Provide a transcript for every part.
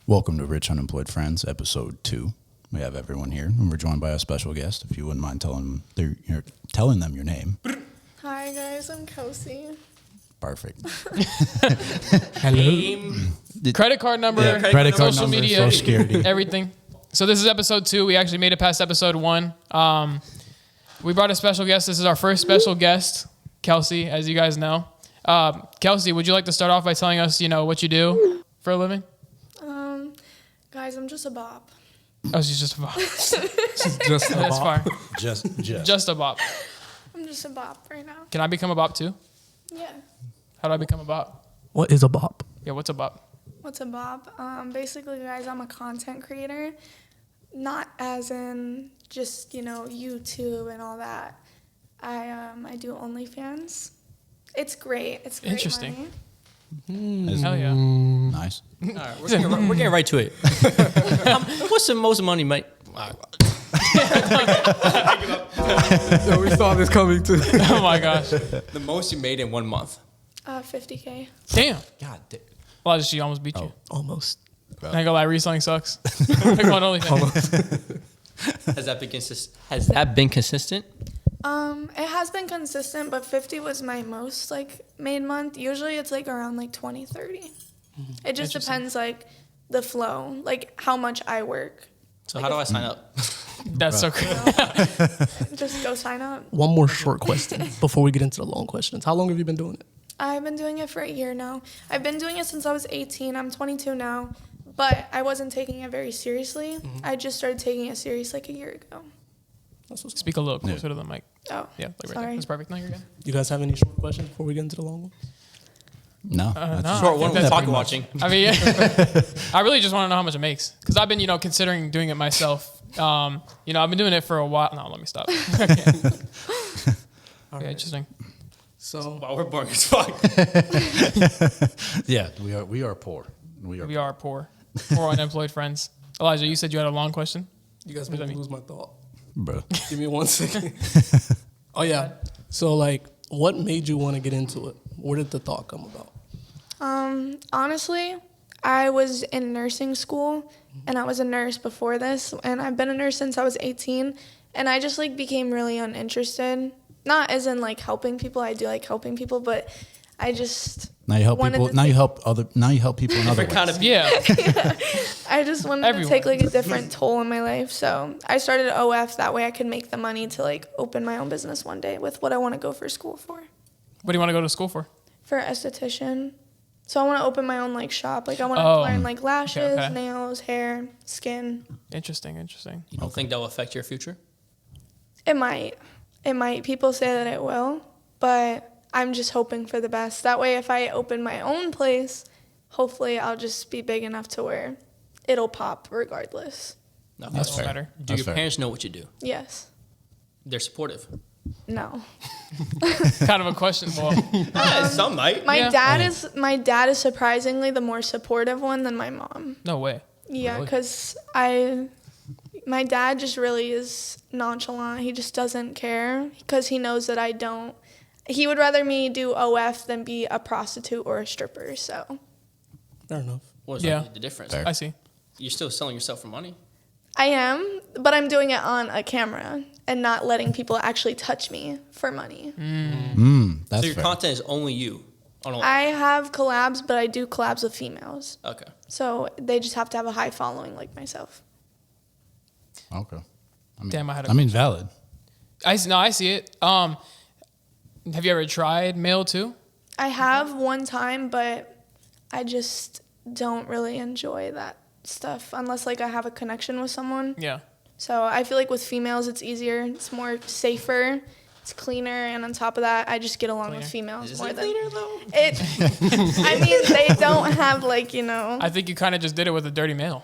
Welcome to Rich Unemployed Friends, episode 2. We have everyone here, and we're joined by a special guest. If you wouldn't mind telling them your name. Hi guys, I'm Kelsey. Perfect. Name, credit card number, credit card social number, media, Social Security. everything. So this is episode 2. We actually made it past episode 1. We brought a special guest. This is our first special guest, Kelsey, as you guys know. Kelsey, would you like to start off by telling us, what you do for a living? Guys, I'm just a bop. Oh, she's just a bop. She's just a That's bop. fine. Just a bop. I'm just a bop right now. Can I become a bop too? Yeah. How do I become a bop? What is a bop? Yeah, what's a bop? What's a bop? Basically, guys, I'm a content creator. Not as in just, YouTube and all that. I do OnlyFans. It's great. It's great. Interesting. Money. Hell yeah. Nice. All right, we're getting right to it. What's the most money, mate? So we saw this coming too. Oh my gosh. The most you made in 1 month. 50K. Damn. God damn. Well, she almost beat you. Almost. I ain't gonna lie, reselling sucks. Like on OnlyFans. Has that been consistent? It has been consistent, but 50 was my most made month. Usually it's around 20, 30. It just depends the flow, how much I work. So how do I sign up? That's so crazy. Just go sign up. One more short question before we get into the long questions. How long have you been doing it? I've been doing it for a year now. I've been doing it since I was 18. I'm 22 now, but I wasn't taking it very seriously. I just started taking it serious a year ago. Speak a little closer to the mic. Oh, Yeah, right there. sorry. That's perfect. No, you're good. You guys have any short questions before we get into the long one? No. No. Short I one think with that's pocket pretty watching. I mean, I really just want to know how much it makes because I've been, considering doing it myself. I've been doing it for a while. No, let me stop. Okay, interesting. So Wow, we're boring as fuck. Yeah, we are poor. We are poor unemployed friends. Elijah, you said you had a long question. you guys made me lose my thought. Bro. Give me 1 second. Oh yeah. So what made you want to get into it? Where did the thought come about? Honestly, I was in nursing school, and I was a nurse before this, and I've been a nurse since I was 18, and I just became really uninterested. Not as in helping people. I do helping people, but I just Now you help people. Now you help people in other ways. Kind of. Yeah. I just wanted to take a different toll in my life. So I started OF. That way I could make the money to open my own business one day with what I want to go for school for. What do you want to go to school for? For esthetician. So I want to open my own I want to learn lashes, okay. nails, hair, skin. Interesting. You don't think that will affect your future? It might. People say that it will, but I'm just hoping for the best. That way, if I open my own place, hopefully I'll just be big enough to where it'll pop regardless. No, That's fair. Better. Do That's your fair. parents know what you do? Yes. They're supportive. No. Kind of a question. Well, Some might. My dad is surprisingly the more supportive one than my mom. no way. Yeah, Really? because my dad just really is nonchalant. He just doesn't care because he knows that I don't. He would rather me do OF than be a prostitute or a stripper. So Fair enough. What's Yeah. the difference? Fair. I see. You're still selling yourself for money. I am, but I'm doing it on a camera and not letting people actually touch me for money. That's So your fair. content is only you. I have collabs, but I do collabs with females. Okay. So they just have to have a high following like myself. Okay. Damn, I had a. Valid. I see it. Have you ever tried male too? I have one time, but I just don't really enjoy that stuff unless I have a connection with someone. Yeah. So I feel with females it's easier, it's more safer, it's cleaner, and on top of that I just get along with females Is more it than cleaner though? it. I mean they don't have I think you kind of just did it with a dirty male.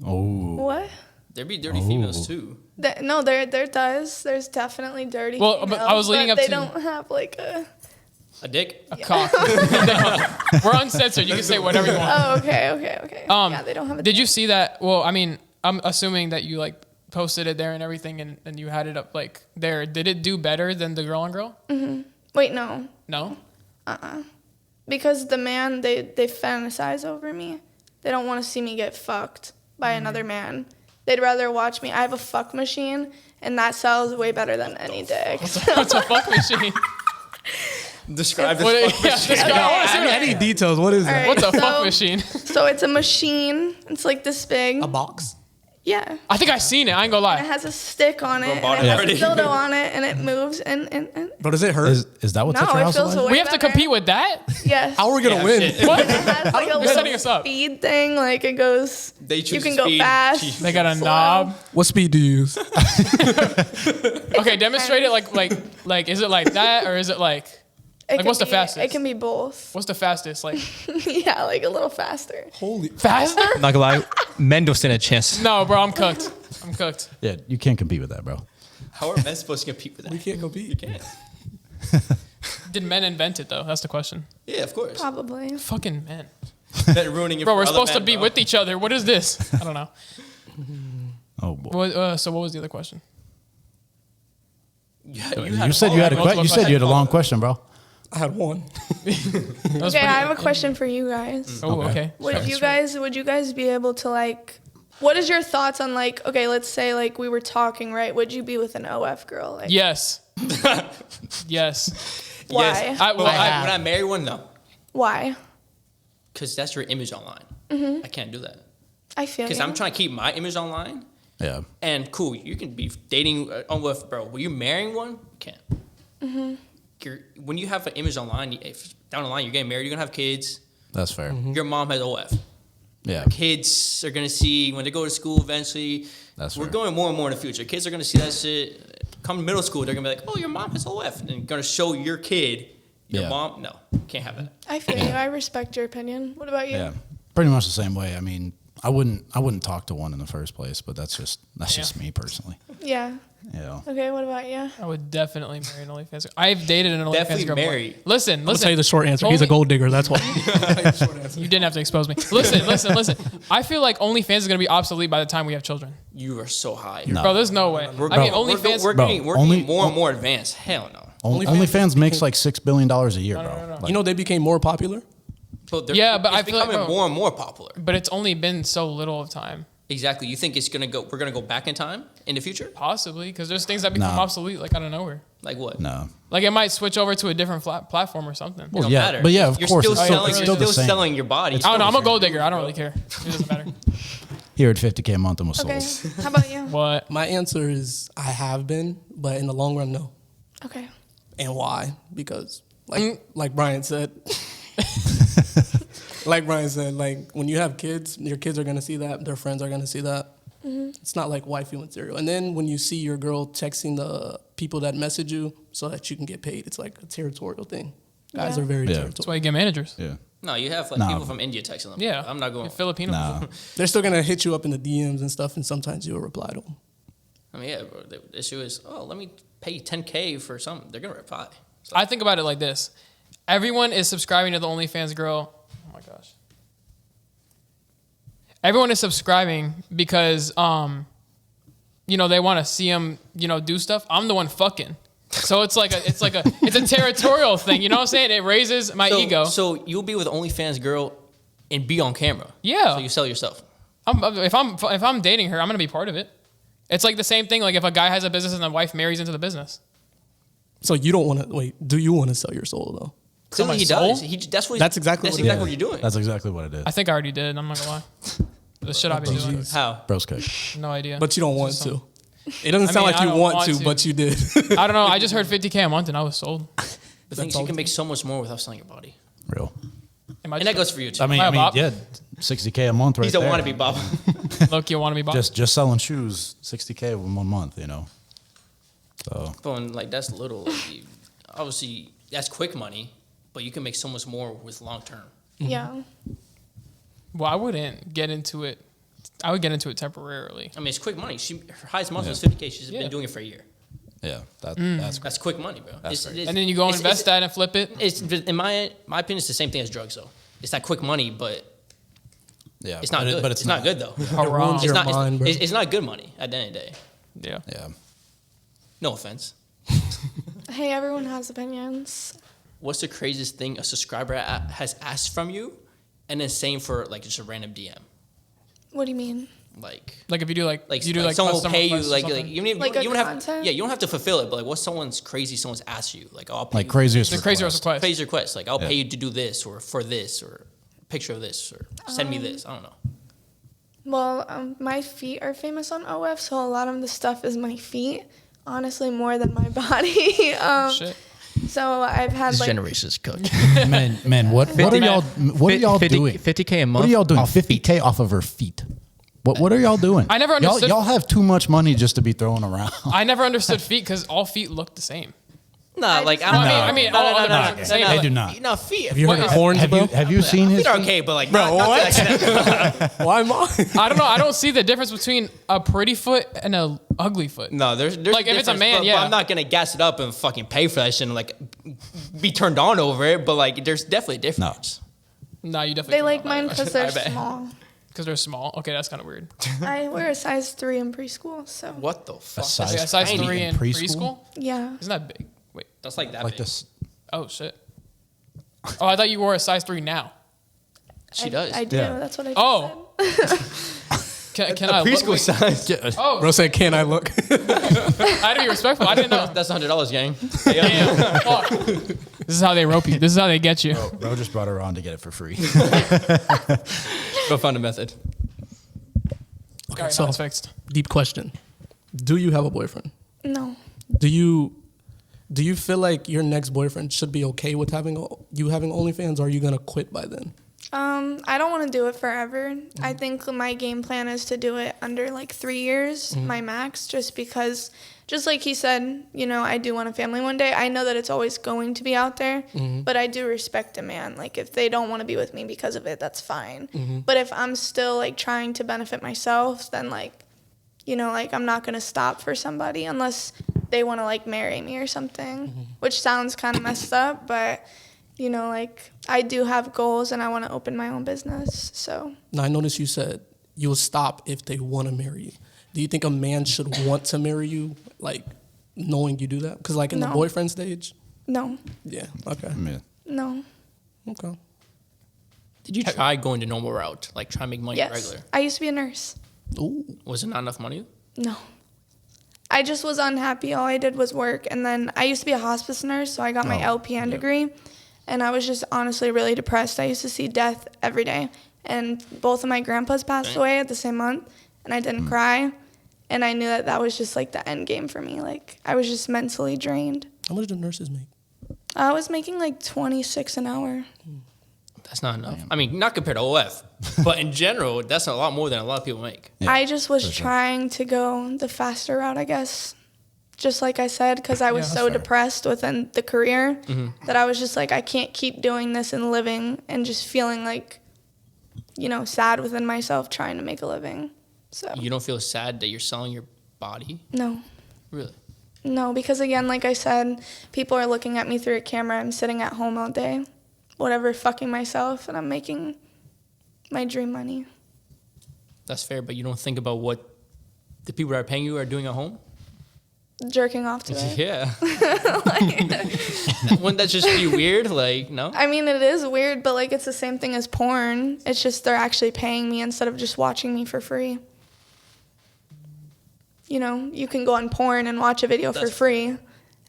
Oh. what? There be dirty females too. No, there does. There's definitely dirty. Well, but females, I was leading but up they to- don't have A dick? A cock. We're uncensored. You can say whatever you want. Oh, okay. Yeah, they don't have. Did you see that? Well, I mean, I'm assuming that you posted it there and everything, and you had it up there. Did it do better than the girl on girl? Wait, no. No. Because the man they fantasize over me. They don't want to see me get fucked by another man. They'd rather watch me. I have a fuck machine, and that sells way better than any dick. What's a fuck machine? Describe What- this. yeah, describe- Any details? What is All that? right, What's a fuck so- machine? So it's a machine. It's like this big. A box? Yeah. I think I seen it. I ain't gonna It lie. has a stick on it, bought and it it has already. a dildo on it, and it moves, and But does it hurt? Is that what no, took your it house feels away? way We have to better. compete with that? Yes. How are we gonna win? What? It has like a You're setting us little up. speed thing, like it goes. They You choose can the go speed. fast. Jeez. They got a slow. knob. What speed do you use? Okay, demonstrate it like is it like that or is it like It Like, can what's the be- fastest? It can be both. what's the fastest? Like Yeah, like a little faster. Holy. faster? I'm not gonna lie, men don't stand a chance. No, bro, I'm cooked. I'm cooked. Yeah, you can't compete with that, bro. How are men supposed to compete with that? We can't compete. You can't. Did men invent it though? That's the question. Yeah, of course. Probably. Fucking men. Men ruining it Bro, for we're other supposed to men, be bro. with each other. What is this? I don't know. Oh boy. So what was the other question? Yeah, You said you had a multiple you said you had a long questions. question, bro. I had one. That was Okay, I pretty- have a question for you guys. Oh, okay. Would you guys be able to like? What is your thoughts on like? Okay, let's say like we were talking, right? Would you be with an OF girl? Like, Yes. Yes. Why? Yes. I- well, When I- when I marry one, no, Why? because that's your image online. I can't do that I feel because you. I'm trying to keep my image online. Yeah. And cool, you can be dating on with, bro. When you're marrying one, you can't. When you have an image online, if down the line you're getting married, you're gonna have kids. That's fair. Your mom has OF. Yeah. Kids are gonna see when they go to school eventually. That's we're fair. going more and more in the future. Kids are gonna see that shit. Come middle school, they're gonna be like, "Oh, your mom has OF," and gonna show your kid. Your Yeah. mom, no, can't have that. I feel you. I respect your opinion. What about you? Yeah. Pretty much the same way. I mean, I wouldn't talk to one in the first place, but that's just me personally. Yeah. Yeah. Okay. What about you? I would definitely marry an OnlyFans girl. I've dated an OnlyFans Definitely girl. marry. Listen. I'll tell you the short answer. He's a Only- gold digger. That's why. You didn't have to expose me. Listen. I feel like OnlyFans is gonna be obsolete by the time we have children. You are so high. No. Bro, there's no way. I mean, OnlyFans. We're Bro, getting only- more and more advanced. Hell no. OnlyFans makes like $6 billion a year, bro. Like, You know they became more popular. But Yeah, but it's I feel like, becoming bro- more and more popular. but it's only been so little of time. Exactly. You think it's gonna go? We're gonna go back in time in the future? Possibly, because there's things that become Nah. obsolete like out of nowhere. Like what? no. Like it might switch over to a different platform or something. It don't yeah, matter. but yeah, of you're course, Still it's still- selling, it's you're still the still same. selling your body. I don't know. I'm a gold digger. I don't really care. It doesn't matter. Here at $50K a month and was Okay. sold. How about you? What? My answer is I have been, but in the long run, no. Okay. And why? Because like Brian said, like when you have kids, your kids are gonna see that, their friends are gonna see that. It's not like wifey material. And then when you see your girl texting the people that message you so that you can get paid, it's like a territorial thing. Guys Yeah. are very Yeah. That's territorial. why you get managers. Yeah. No, you have like Nah. people from India texting them. Yeah. I'm not going. You're Filipino. Nah. They're still gonna hit you up in the DMs and stuff, and sometimes you'll reply to them. I mean, yeah, bro. The issue is, oh, let me pay you $10K for something. They're gonna reply. So, I think about it like this: everyone is subscribing to the OnlyFans girl. Oh my gosh! Everyone is subscribing because they want to see them do stuff. I'm the one fucking, so it's a territorial thing. You know what I'm saying? It raises my ego. So you'll be with OnlyFans girl and be on camera. Yeah. So you sell yourself. If I'm dating her, I'm gonna be part of it. It's like the same thing. Like if a guy has a business and the wife marries into the business. So you don't want to wait? Do you want to sell your soul though? Clearly my he soul? does. That's what. That's exactly what it what is. you're doing. That's exactly what it is. I think I already did. I'm not gonna lie. The shit I've been doing. How? Bro's cook. No idea. But you don't want to. It doesn't I sound mean, like I you don't want want to, to. but you did. I don't know. I just heard 50K a month and I was sold. The thing is, you can make so much more without selling your body, Real. Am I and that goes for you too. I mean, Am I a bop? yeah, $60K a month right He's a there. wannabe Bob. Look, you want to be bought? Just selling shoes, $60K in 1 month, So But like that's little. Like, obviously, that's quick money, but you can make so much more with long term. Yeah. Well, I wouldn't get into it. I would get into it temporarily. I mean, it's quick money. Her highest month Yeah. was $50K. She's Yeah. been doing it for a year. yeah, Mm. That's quick money, bro. That's fair. And then you go invest that and flip it. It's in my opinion, it's the same thing as drugs, though. It's that quick money, but yeah, it's not good. But it's not good though. Haram. It's your not. mind, bro. It's not good money at the end of the day. Yeah. Yeah, No offense. Hey, everyone has opinions. What's the craziest thing a subscriber has asked from you, and then same for like just a random DM. What do you mean? Like Like if you do like you do like someone will custom pay you requests or like something? even if Like you a don't have content? you don't have to fulfill it, but like what's someone's crazy someone's asked you like I'll pay Like you, craziest the craziest request. request. crazy request like I'll Yeah. pay you to do this or for this or picture of this or send me this. I don't know. Well, my feet are famous on OF, so a lot of the stuff is my feet. Honestly, more than my body. Shit. So I've had like generation's cooked. Man, what are y'all doing? 50K a month. What are y'all doing? off 50K off of her feet. What are y'all doing? I never understood- Y'all have too much money just to be throwing around. I never understood feet because all feet look the same. Nah, like just- I don't No, know. I mean, all other people look the same. They do not. No, feet. Have you heard of horns, Have bro? you seen his Feet are feet? okay, but like Bro, not what? to that extent. Why am I? I don't know. I don't see the difference between a pretty foot and a ugly foot. No, there's Like, if it's a difference, man, but yeah. I'm not gonna gas it up and fucking pay for that shit and like be turned on over it. But like, there's definitely a difference. Nah, you definitely they like mine because they're I bet. small. because they're small. Okay, that's kind of weird. I wear a size 3 in preschool, so What the fuck? A size, Okay, a size tiny 3 in preschool? yeah. Isn't that big? Wait. That's like that like big. this. Oh shit. Oh, I thought you wore a size 3 now. She does. I do. Yeah. That's what I just Oh. Can I look? Preschool Wait. size. Oh, Bro said, "Can I look?" I had to be respectful. I didn't know. That's $100, gang. Damn. Fuck. This is how they rope you. This is how they get you. Bro just brought her on to get it for free. But find a method. All right, so- now it's fixed. Deep question: do you have a boyfriend? No. Do you feel like your next boyfriend should be okay with having OnlyFans, or are you gonna quit by then? I don't want to do it forever. I think my game plan is to do it under like 3 years, my max, just because, just like he said, you know, I do want a family one day. I know that it's always going to be out there, but I do respect a man. Like, if they don't want to be with me because of it, that's fine. But if I'm still like trying to benefit myself, then like, you know, like I'm not going to stop for somebody unless they want to like marry me or something, which sounds kind of messed up, but you know, like I do have goals and I want to open my own business. So Now I noticed you said you'll stop if they want to marry you. Do you think a man should want to marry you, like knowing you do that? Because like in the No. boyfriend stage, no, yeah, okay, Yeah. no, okay. Did you try going the normal route, like try and make money yes. regular? I used to be a nurse. Ooh, Was it not enough money? No. I just was unhappy. All I did was work. And then I used to be a hospice nurse, so I got my LPN degree. And I was just honestly really depressed. I used to see death every day. And both of my grandpas passed away at the same month. And I didn't cry. And I knew that that was just like the end game for me. Like, I was just mentally drained. how much do nurses make? I was making like 26 an hour. That's not enough. I mean, not compared to OF, but in general, that's a lot more than a lot of people make. Yeah, I just was for sure. trying to go the faster route, I guess. Just like I said, because I was Yeah, so that's fair. depressed within the career that I was just like, I can't keep doing this and living and just feeling like, you know, sad within myself trying to make a living. So, You don't feel sad that you're selling your body? no. Really? No, because again, like I said, people are looking at me through a camera. I'm sitting at home all day, whatever, fucking myself, and I'm making my dream money. That's fair, but you don't think about what the people that are paying you are doing at home? Jerking off to it. Yeah. Wouldn't that just be weird? Like, no? I mean, it is weird, but like it's the same thing as porn. It's just they're actually paying me instead of just watching me for free. You know, you can go on porn and watch a video for That's free,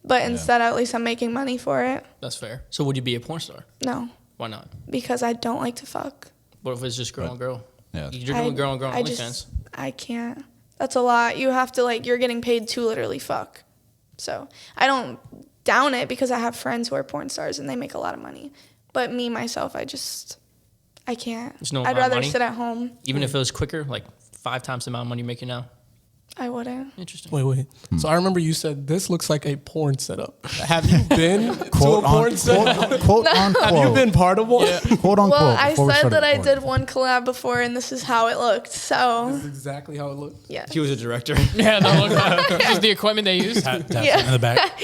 but instead at least I'm making money for it. That's fair. So would you be a porn star? No, Why not? because I don't like to fuck. What if it's just girl on girl? Yeah. You're doing girl on girl on I OnlyFans. I can't. That's a lot. You have to like, you're getting paid to literally fuck. So I don't down it because I have friends who are porn stars and they make a lot of money. But me, myself, I can't. There's no I'd amount of rather money? sit at home. Even if it was quicker, like 5 times the amount of money you're making now? I wouldn't. Interesting. Wait. So I remember you said this looks like a porn setup. Have you been to a Quote porn on setup? quote unquote. Have you been part of one? Quote unquote. Well, I before we said started that I recording. did one collab before, and this is how it looked. So, That's exactly how it looked. yeah. He was a director. Yeah, no, look, this is the equipment they used. Taps Yeah. in the back.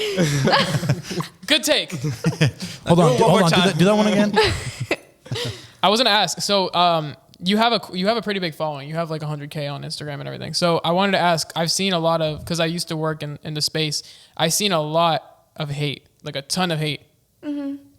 Good take. Hold on. it one more Do time. that one again. I was gonna ask. So, you have a pretty big following. You have like 100K on Instagram and everything. So I wanted to ask. I've seen a lot of, because I used to work in the space. I've seen a lot of hate, like a ton of hate.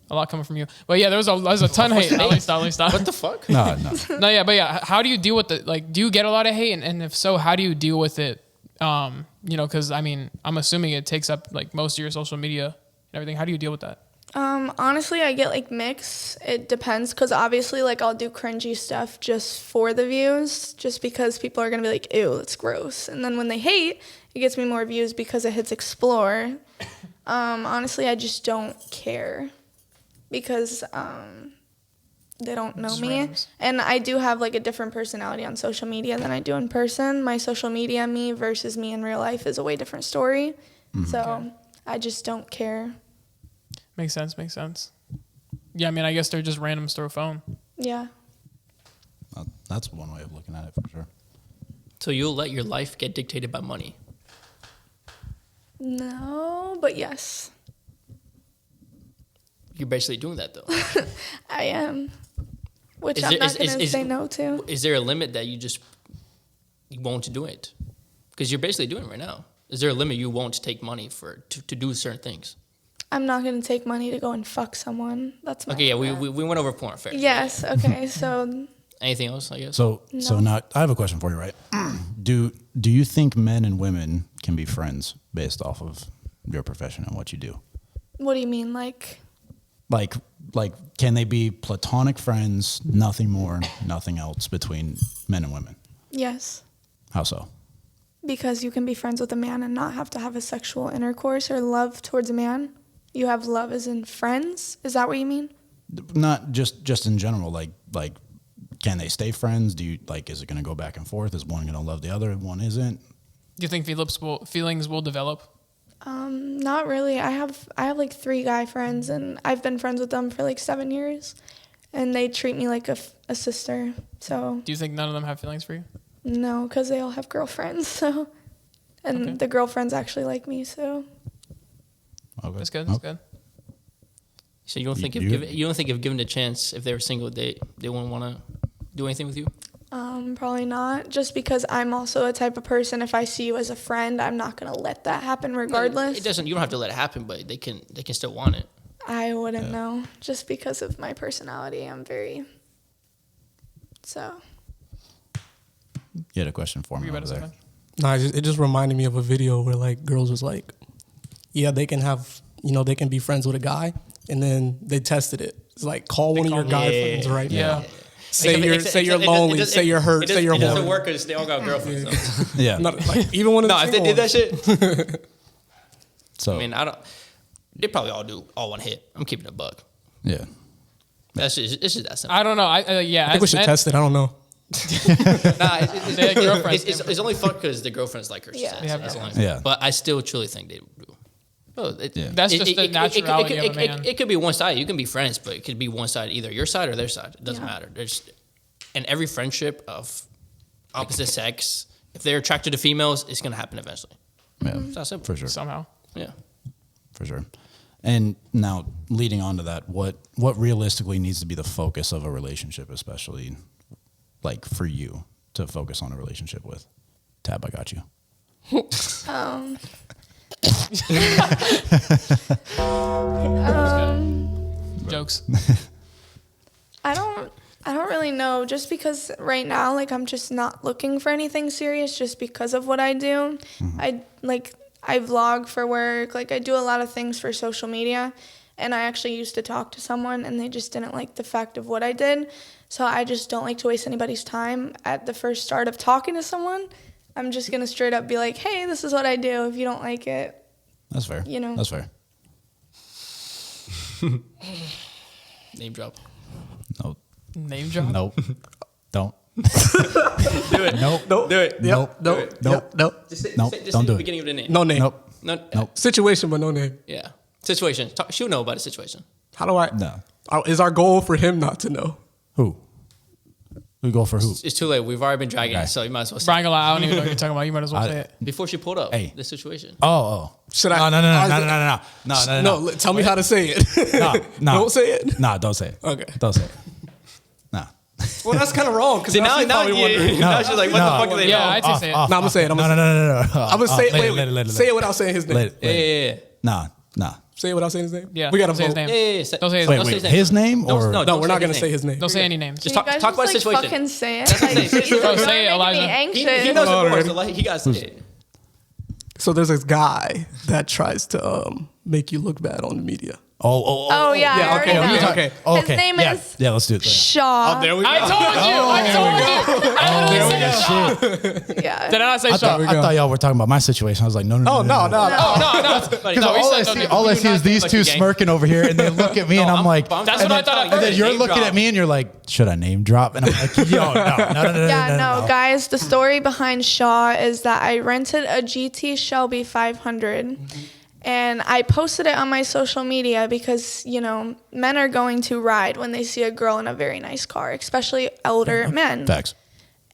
A lot coming from you. But yeah, there's a ton of hate. Let me stop. What the fuck? No. No, yeah, but yeah, how do you deal with it? Like, do you get a lot of hate? And if so, how do you deal with it? Because I mean, I'm assuming it takes up like most of your social media and everything. How do you deal with that? Honestly, I get like mixed. It depends, because obviously like I'll do cringy stuff just for the views, just because people are gonna be like, ew, that's gross. And then when they hate, it gets me more views because it hits explore. Honestly, I just don't care, because they don't know Just me. randoms. And I do have like a different personality on social media than I do in person. My social media me versus me in real life is a way different story. So I just don't care. Makes sense. Yeah, I mean, I guess they're just randoms through a phone. Yeah. That's one way of looking at it for sure. So you'll let your life get dictated by money? No, but yes, You're basically doing that though. I am. Which Is I'm there- not is- going to is- say no to. Is there a limit that you won't do it? Because you're basically doing it right now. Is there a limit you won't take money to do certain things? I'm not going to take money to go and fuck someone. That's my Okay, yeah, limit. we went over porn. Fair. Yes, okay, so Anything else? I guess. So No. I have a question for you, right? Do you think men and women can be friends based off of your profession and what you do? what do you mean? Like, Like can they be platonic friends, nothing more, nothing else between men and women? yes, How so? because you can be friends with a man and not have to have a sexual intercourse or love towards a man. You have love as in friends? Is that what you mean? Not just in general, like can they stay friends? Do you is it going to go back and forth? Is one going to love the other, one isn't? Do you think feelings will develop? Not really. I have like 3 guy friends, and I've been friends with them for like 7 years, and they treat me like a sister. So Do you think none of them have feelings for you? no, because they all have girlfriends. So, and Okay. the girlfriends actually like me. So Okay. That's good. Okay. That's good. So you don't think You- if given a chance, if they were single, they wouldn't want to do anything with you? probably not. Just because I'm also a type of person. If I see you as a friend, I'm not gonna let that happen regardless. It doesn't. You don't have to let it happen, but they can still want it. I wouldn't know, just because of my personality. I'm very. So. You had a question for Were me you about over to say there. something? Nah, it just reminded me of a video where like girls was like, yeah, they can have, they can be friends with a guy, and then they tested it. It's like call one of your guy friends right now. Say you're lonely. Say you're hurt. Say you're It doesn't horny. work because they all got girlfriends. Though. Yeah. Not, like, even when No, if they did that shit, So I mean, I don't. They probably all do all one hit. I'm keeping a buck. yeah. It's just that simple. I don't know. I think we should test it. I don't know. Nah, They had girlfriends. it's only fuck because the girlfriends like her. Yeah. Yeah, They have that's the only girlfriends. Yeah. But I still truly think they do. Oh, Yeah. That's just the naturality of a man. It could be one side. You can be friends, but it could be one side, either your side or their side. It doesn't Yeah. matter. And every friendship of opposite sex, if they're attracted to females, it's gonna happen eventually. Yeah. It's that simple. For sure. Somehow. Yeah. For sure. And now leading on to that, what realistically needs to be the focus of a relationship, especially like for you to focus on a relationship with? Tab, I got you. Jokes. I don't really know, just because right now, like, I'm just not looking for anything serious just because of what I do. I vlog for work, like, I do a lot of things for social media, and I actually used to talk to someone, and they just didn't like the fact of what I did, so I just don't like to waste anybody's time at the first start of talking to someone. I'm just gonna straight up be like, hey, this is what I do. If you don't like it, That's fair. That's fair. Name drop. Nope. Name drop. Nope. Don't. Do it. Nope. Nope. Do it. Nope. Nope. Nope. Nope. Nope. Just say, Nope, just don't say do the it. beginning of the name. No name. Nope. No. Nope. Situation, but no name. Yeah. Situation. She'll know about the situation. How do I? No. Is our goal for him not to know? Who? We go for who? It's too late. We've already been dragging Okay. it, so you might as well say Brian, I don't even know what you're talking about. You might as well say it. before she pulled up Hey. the situation. Oh. Should I? No. Tell me how to say it. No. Don't say it. Nah, don't say it. Okay. Don't say it. Nah. Well, that's kind of wrong. Because See, now she's probably wondering. now she's like, what the fuck are they Yeah, know? I'd say it. No, I'm gonna say it. No. I'm gonna say it without saying his name. Let it. Yeah. Nah. Nah. Say it without saying his name. Yeah. We gotta say his vote. name. Yeah. Don't say his Wait, name. wait, his name or No, No, we're not his gonna say his name. Don't say any names. Just You talk guys about the just, situation. Fucking say it. That's what I'm saying. He's Go say it, making Elijah. me anxious. He knows it more, Already. so like, he got to say it. So there's this guy that tries to make you look bad on the media. Oh yeah, Yeah, I already know. okay. His name yeah. is Yeah, let's do it. Shaw. There we go. I told you. I told you. Shit. Yeah. Did I not say I Shaw? thought y'all were talking about my situation. I was like, no. Oh no. Because all I see is these two smirking over here, and they look at me, and I'm like, That's what I thought at and then first. you're looking at me, and you're like, should I name drop? And I'm like, yo, no. Yeah, no, guys, the story behind Shaw is that I rented a GT Shelby 500 and I posted it on my social media because, you know, men are going to ride when they see a girl in a very nice car, especially older men. Facts.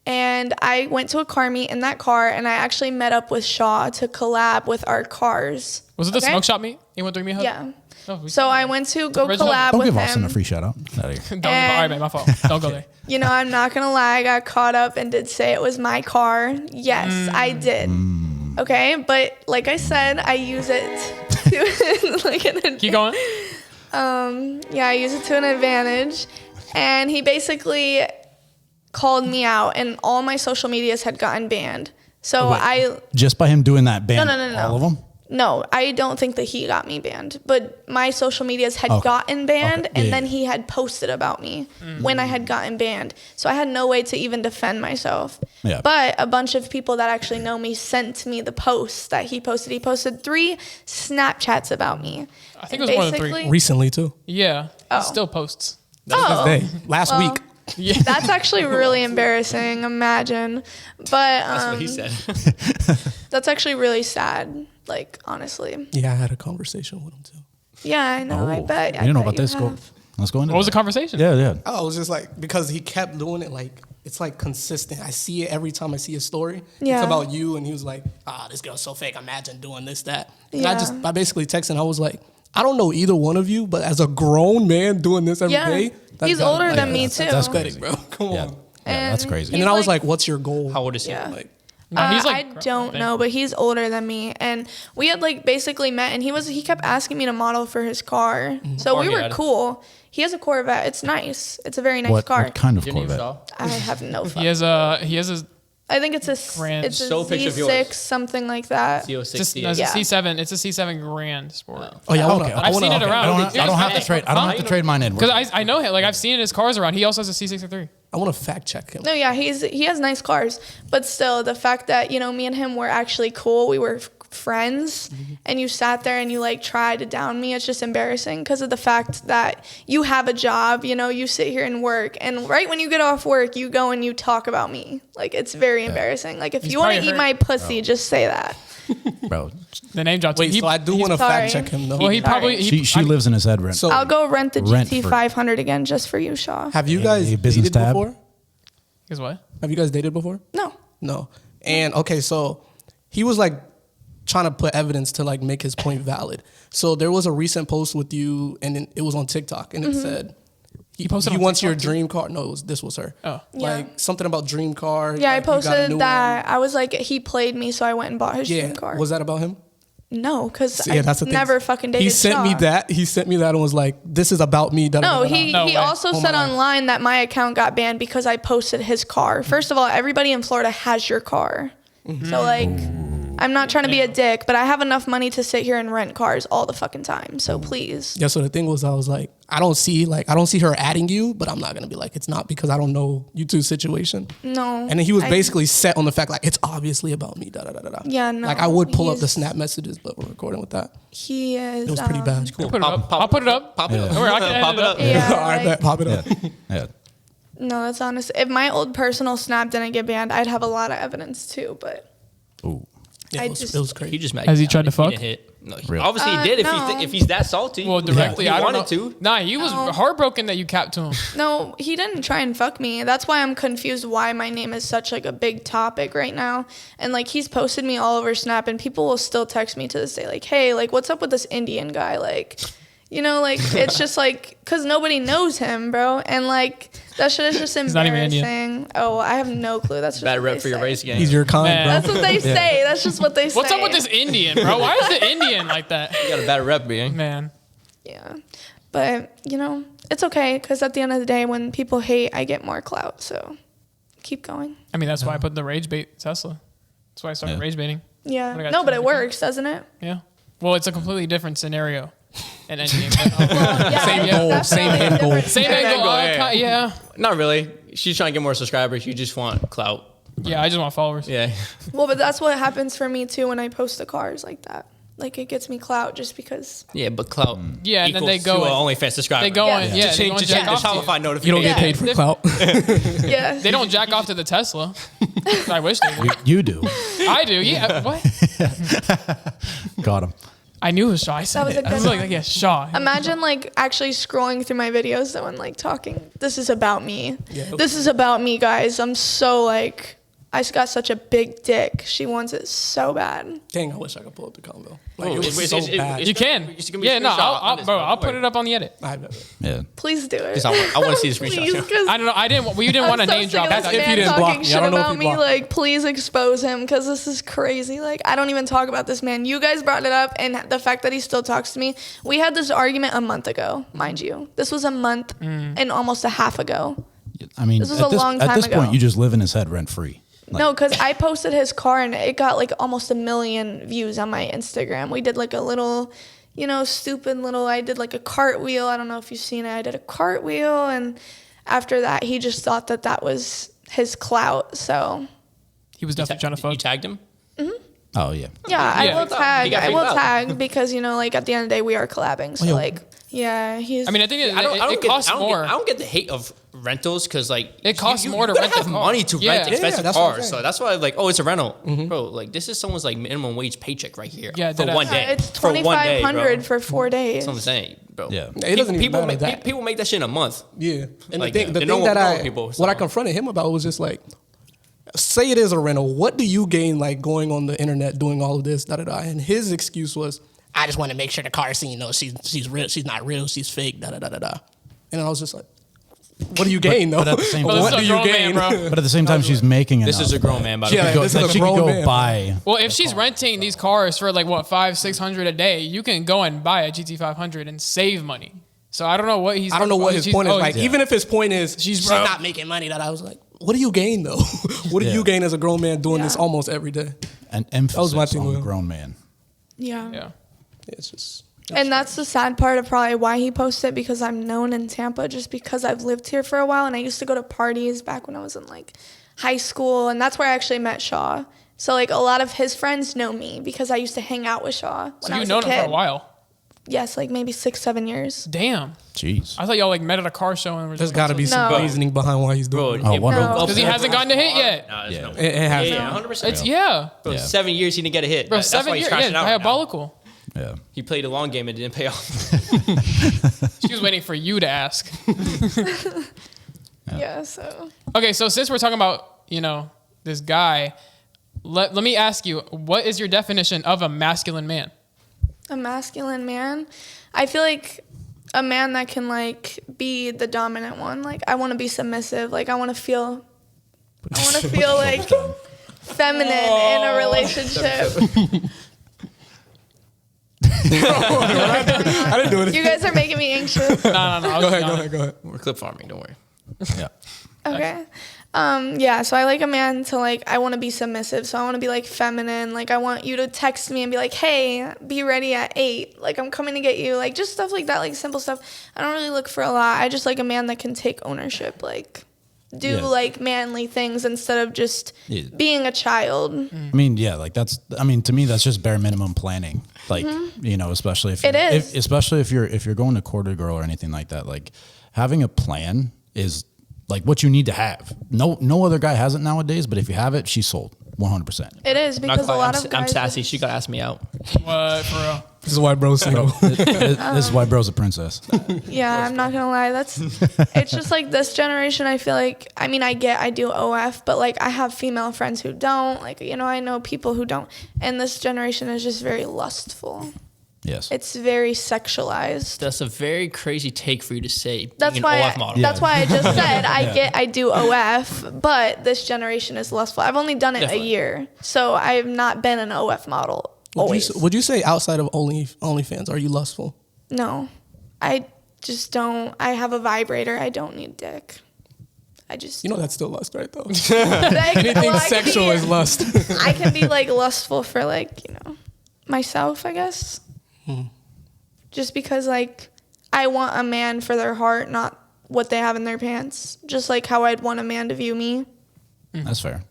And I went to a car meet in that car and I actually met up with Shaw to collab with our cars. Was it the Okay? smoke shop meet? You went to me? Yeah. Oh, So I went to go Original. collab Don't with give Austin him. a free shout out. Outta here. All right, man, my fault. Don't go there. You know, I'm not going to lie. I got caught up and did say it was my car. Yes, I did. Okay. But like I said, I use it to like Keep going. yeah, I use it to an advantage. And he basically called me out and all my social medias had gotten banned. So Just by him doing that, ban No. all of them? No, I don't think that he got me banned, but my social medias had gotten banned, Okay. Yeah, and then he had posted about me when I had gotten banned. So I had no way to even defend myself. Yeah. But a bunch of people that actually know me sent me the posts that he posted. He posted 3 Snapchats about me. I think it was more than 3. Recently too. Yeah. Oh. Still posts. Day. Last week. Yeah. That's actually really embarrassing. Imagine, but That's what he said. that's actually really sad. Like honestly, Yeah, I had a conversation with him too. yeah, I know. I bet. You didn't know about you this. Go, have. let's go into What was the that. conversation? Yeah. I was just like, because he kept doing it, like it's like consistent. I see it every time I see his story. Yeah. It's about you, and he was like, this girl's so fake. Imagine doing this, that. And Yeah. I basically texted him. I was like, I don't know either one of you, but as a grown man doing this every Yeah. day, that's He's gotta- older like, than me that's- too. That's crazy. pathetic, bro. Come Yeah. on. Yeah, that's crazy. And then He's I was like- like, what's your goal? How old is he? Yeah. Like, No, he's like, I don't know, but he's older than me, and we had like basically met, and he kept asking me to model for his car, so we Car he were had. cool. He has a Corvette. It's nice. It's a very nice car. What kind of Your name Corvette? Shaw? I have no. He has a I think it's a Grand. it's a Show a picture of yours. Z6 something like that. it's a CO60. Yeah. C7. It's a C7 Grand Sport. oh yeah, Okay. I've seen it around. I don't have to trade. I don't have to trade mine in. Because I know him. Like I've seen his cars around. He also has a C63. I want to fact check him. No, yeah, he has nice cars, but still, the fact that me and him were actually cool, we were friends, and you sat there and you like tried to down me. It's just embarrassing because of the fact that you have a job. You sit here and work, and right when you get off work, you go and you talk about me. Like it's very embarrassing. Like if He's you want to probably eat my pussy, just say that. Bro, The name dropped. Wait, so I do want to sorry. fact check him though. Well, he Sorry. probably she lives in his head rent. So I'll go rent the Rent GT free. 500 again just for you, Shaw. have you guys Hey, business dated tab? before? Is what? Have you guys dated before? No. No. And okay, so he was like trying to put evidence to like make his point valid. So there was a recent post with you, and it was on TikTok, and it said he posted he on wants your TikTok too? dream car. No, this was her. Oh. Yeah. Like something about dream car. Yeah, like, I you got a posted new that. I was like, he played me, so I went and bought his one. dream Yeah. car. Was that about him? No, because Yeah, that's the I thing. never fucking dated He sent me Shaw. that. He sent me that and was like, "This is about me." Da, da, No, da, da, da. he No way. also Oh said my. online that my account got banned because I posted his car. First of all, everybody in Florida has your car. So like I'm not trying to be a dick, but I have enough money to sit here and rent cars all the fucking time. So please. Yeah, so the thing was, I was like, I don't see her adding you, but I'm not gonna be like, it's not because I don't know you two's situation. No. And then he was I- basically set on the fact like it's obviously about me. Da da da da da. Yeah, no, Like I would pull up the he's- snap messages, but we're recording with that. He is It was pretty bad. Put it up. I'll put it up. Pop it up. Or I can edit Pop it it up. up. Yeah, All right, like- bet. Pop it up. Yeah. No, that's honest. If my old personal snap didn't get banned, I'd have a lot of evidence too, but Ooh. Yeah, I it was just- crazy. He just mad. Has he tried to if he fuck? didn't hit. No, Really? obviously he did. no. If he's that salty, Well, directly, he I don't wanted know. to. Nah, he was heartbroken that you capped to him. no, he didn't try and fuck me. That's why I'm confused why my name is such like a big topic right now. And like he's posted me all over Snap and people will still text me to this day like, "Hey, like what's up with this Indian guy?" Like, You know, like, it's just like, because nobody knows him, bro. And like, that shit is just He's not even Indian. embarrassing. Oh, I have no clue. That's just Bad what rep they for your say. race game. He's your kind, Man. bro. That's what they say. That's just what they say. What's up with this Indian, bro? Why is the Indian like that? You got a bad rep, being. Man. Yeah. But, you know, it's okay, because at the end of the day, when people hate, I get more clout. So keep going. I mean, that's why I put the rage bait Tesla. That's why I started rage baiting. What I Yeah. got No, but 200K. it works, doesn't it? Yeah. Well, it's a completely different scenario. And endgame. Well, yeah, Same it's goal, definitely same a end goal. different Same scenario. angle. yeah. Yeah. Not really. She's trying to get more subscribers. You just want clout. Yeah, I just want followers. Yeah. Well, but that's what happens for me, too, when I post the cars like that. Like, it gets me clout just because. Yeah, but clout. Yeah, and then they equals go to and- an OnlyFans subscriber. They go Yeah. and To yeah, they Change go the and jack off to you. Shopify You notification. don't get paid for clout. Yeah. They don't jack off to the Tesla. I wish they did. You do. I do. Yeah. What? Got him. I knew it was Shaw. I said That was it. a I was good like, one. yeah, Shaw. Imagine, like, actually scrolling through my videos, though, and, like, talking. This is about me. Yeah. This is about me, guys. I'm so, like, I just got such a big dick. She wants it so bad. Dang, I wish I could pull up the combo. Like, Oh, it was it's- so it's- bad. You can. It's gonna be Yeah, no, screenshot on I'll, this, bro, bro. I'll put it up on the edit. I have that. Yeah. Please do it. Just, I want to see the Please, screenshot. because I don't know. I didn't. Well, you didn't want to name drop. That's That. if you man didn't talking block me. I shit don't know if about you me. blocked. Like, please expose him, because this is crazy. Like, I don't even talk about this man. You guys brought it up, and the fact that he still talks to me. We had this argument a month ago, mind you. This was a month and almost a half ago. I mean, This was a long at time this ago. point, you just live in his head rent free. No, because I posted his car and it got like almost 1 million views on my Instagram. We did like a little, you know, stupid little, I did like a cartwheel. I don't know if you've seen it. I did a cartwheel. And after that, he just thought that that was his clout. So, He was definitely trying to You fuck. tagged him? Oh yeah. yeah, I Yeah. will tag. He got I will freaked out. tag because, you know, like at the end of the day, we are collabing. So, like, yeah, he's. I mean, I think it, I don't it get, costs more. I don't get the hate of rentals because like It costs more to you gotta rent a have car. money to Yeah. rent Yeah, expensive that's what I'm cars. saying. So that's why like, oh, it's a rental, bro. Like this is someone's like minimum wage paycheck right here. Yeah, for deadass. one day. it's For one day, bro. $2,500 for 4 days. That's what I'm saying, bro. Yeah. It doesn't even people matter make that. people make that shit in a month. Yeah. And Like, the thing, yeah, the they thing know- that know people, what I so. confronted him about was just like, say it is a rental. What do you gain like going on the internet doing all of this, da da da? And his excuse was, I just want to make sure the car scene knows she's real. She's not real. She's fake. Da da da da da. And I was just like, what do you gain though? but at the same Well, time- this what is do a you grown man, gain, bro. But at the same time, she's making enough. This is a grown man, by the Yeah, way. Go, this is that a she could grown go man. buy. Well, if she's renting these cars for like what 500-600 a day, you can go and buy a GT500 and save money. So I don't know what he's. I don't know what his point is. Like, he's- even if his point is She's she's broke. not making money, that I was like, what do you gain though? What do Yeah. you gain as a grown man doing this Yeah. almost every day? An emphasis my thing on with him. grown man. Yeah. Yeah. It's just. And that's the sad part of probably why he posted it, because I'm known in Tampa just because I've lived here for a while, and I used to go to parties back when I was in like high school, and that's where I actually met Shaw. So like a lot of his friends know me because I used to hang out with Shaw when So I you've was known a him kid. for a while. Yes, like maybe 6-7 years. Damn. Jeez. I thought y'all like met at a car show and were There's just got to be some No. reasoning behind why he's Bro, doing it. Oh, what No. because he hasn't gotten a hit yet. Nah, there's Yeah. no It way. has Yeah, to. 100%. It's yeah, Bro, Yeah. 7 years he didn't get a hit. bro. That's 7 why he's years. crashing Yeah, out right now. diabolical. Yeah. He played a long game and it didn't pay off. She was waiting for you to ask. Yeah, so Okay, so since we're talking about this guy, let me ask you, what is your definition of a masculine man? a masculine man, I feel like a man that can like be the dominant one. Like I want to be submissive. Like I want to feel like feminine in a relationship. I didn't do it. You guys are making me anxious. No. I was Go just ahead. We're clip farming, don't worry. Yeah. Okay. Yeah, so I like a man to like, I want to be submissive. So I want to be like feminine. Like I want you to text me and be like, hey, be ready at 8. Like I'm coming to get you. Like just stuff like that, like simple stuff. I don't really look for a lot. I just like a man that can take ownership. Like do Yeah. like manly things instead of just Yeah. being a child. I mean, yeah, like to me, that's just bare minimum planning. Like, especially if It is. especially if you're going to court a girl or anything like that, like having a plan is like what you need to have. No other guy has it nowadays, but if you have it, she's sold 100%. It is because a lot of guys. I'm sassy. She gotta ask me out. what for real? This is why bro's single. This is why bro's a princess. Yeah, I'm not gonna lie. It's just like this generation. I feel like, I mean, I do OF, but like I have female friends who don't. Like, I know people who don't. And this generation is just very lustful. Yes. It's very sexualized. That's a very crazy take for you to say. That's being why. an OF model. That's why I just said I do OF, but this generation is lustful. I've only done it Definitely. a year, so I have not been an OF model. Always. Would you say outside of OnlyFans, are you lustful? No, I just don't. I have a vibrator. I don't need dick. I just. You know that's still lust, right? Though Anything sexual is lust. I can be like lustful for like, you know, myself, I guess. Just because like I want a man for their heart, not what they have in their pants. Just like how I'd want a man to view me. That's fair.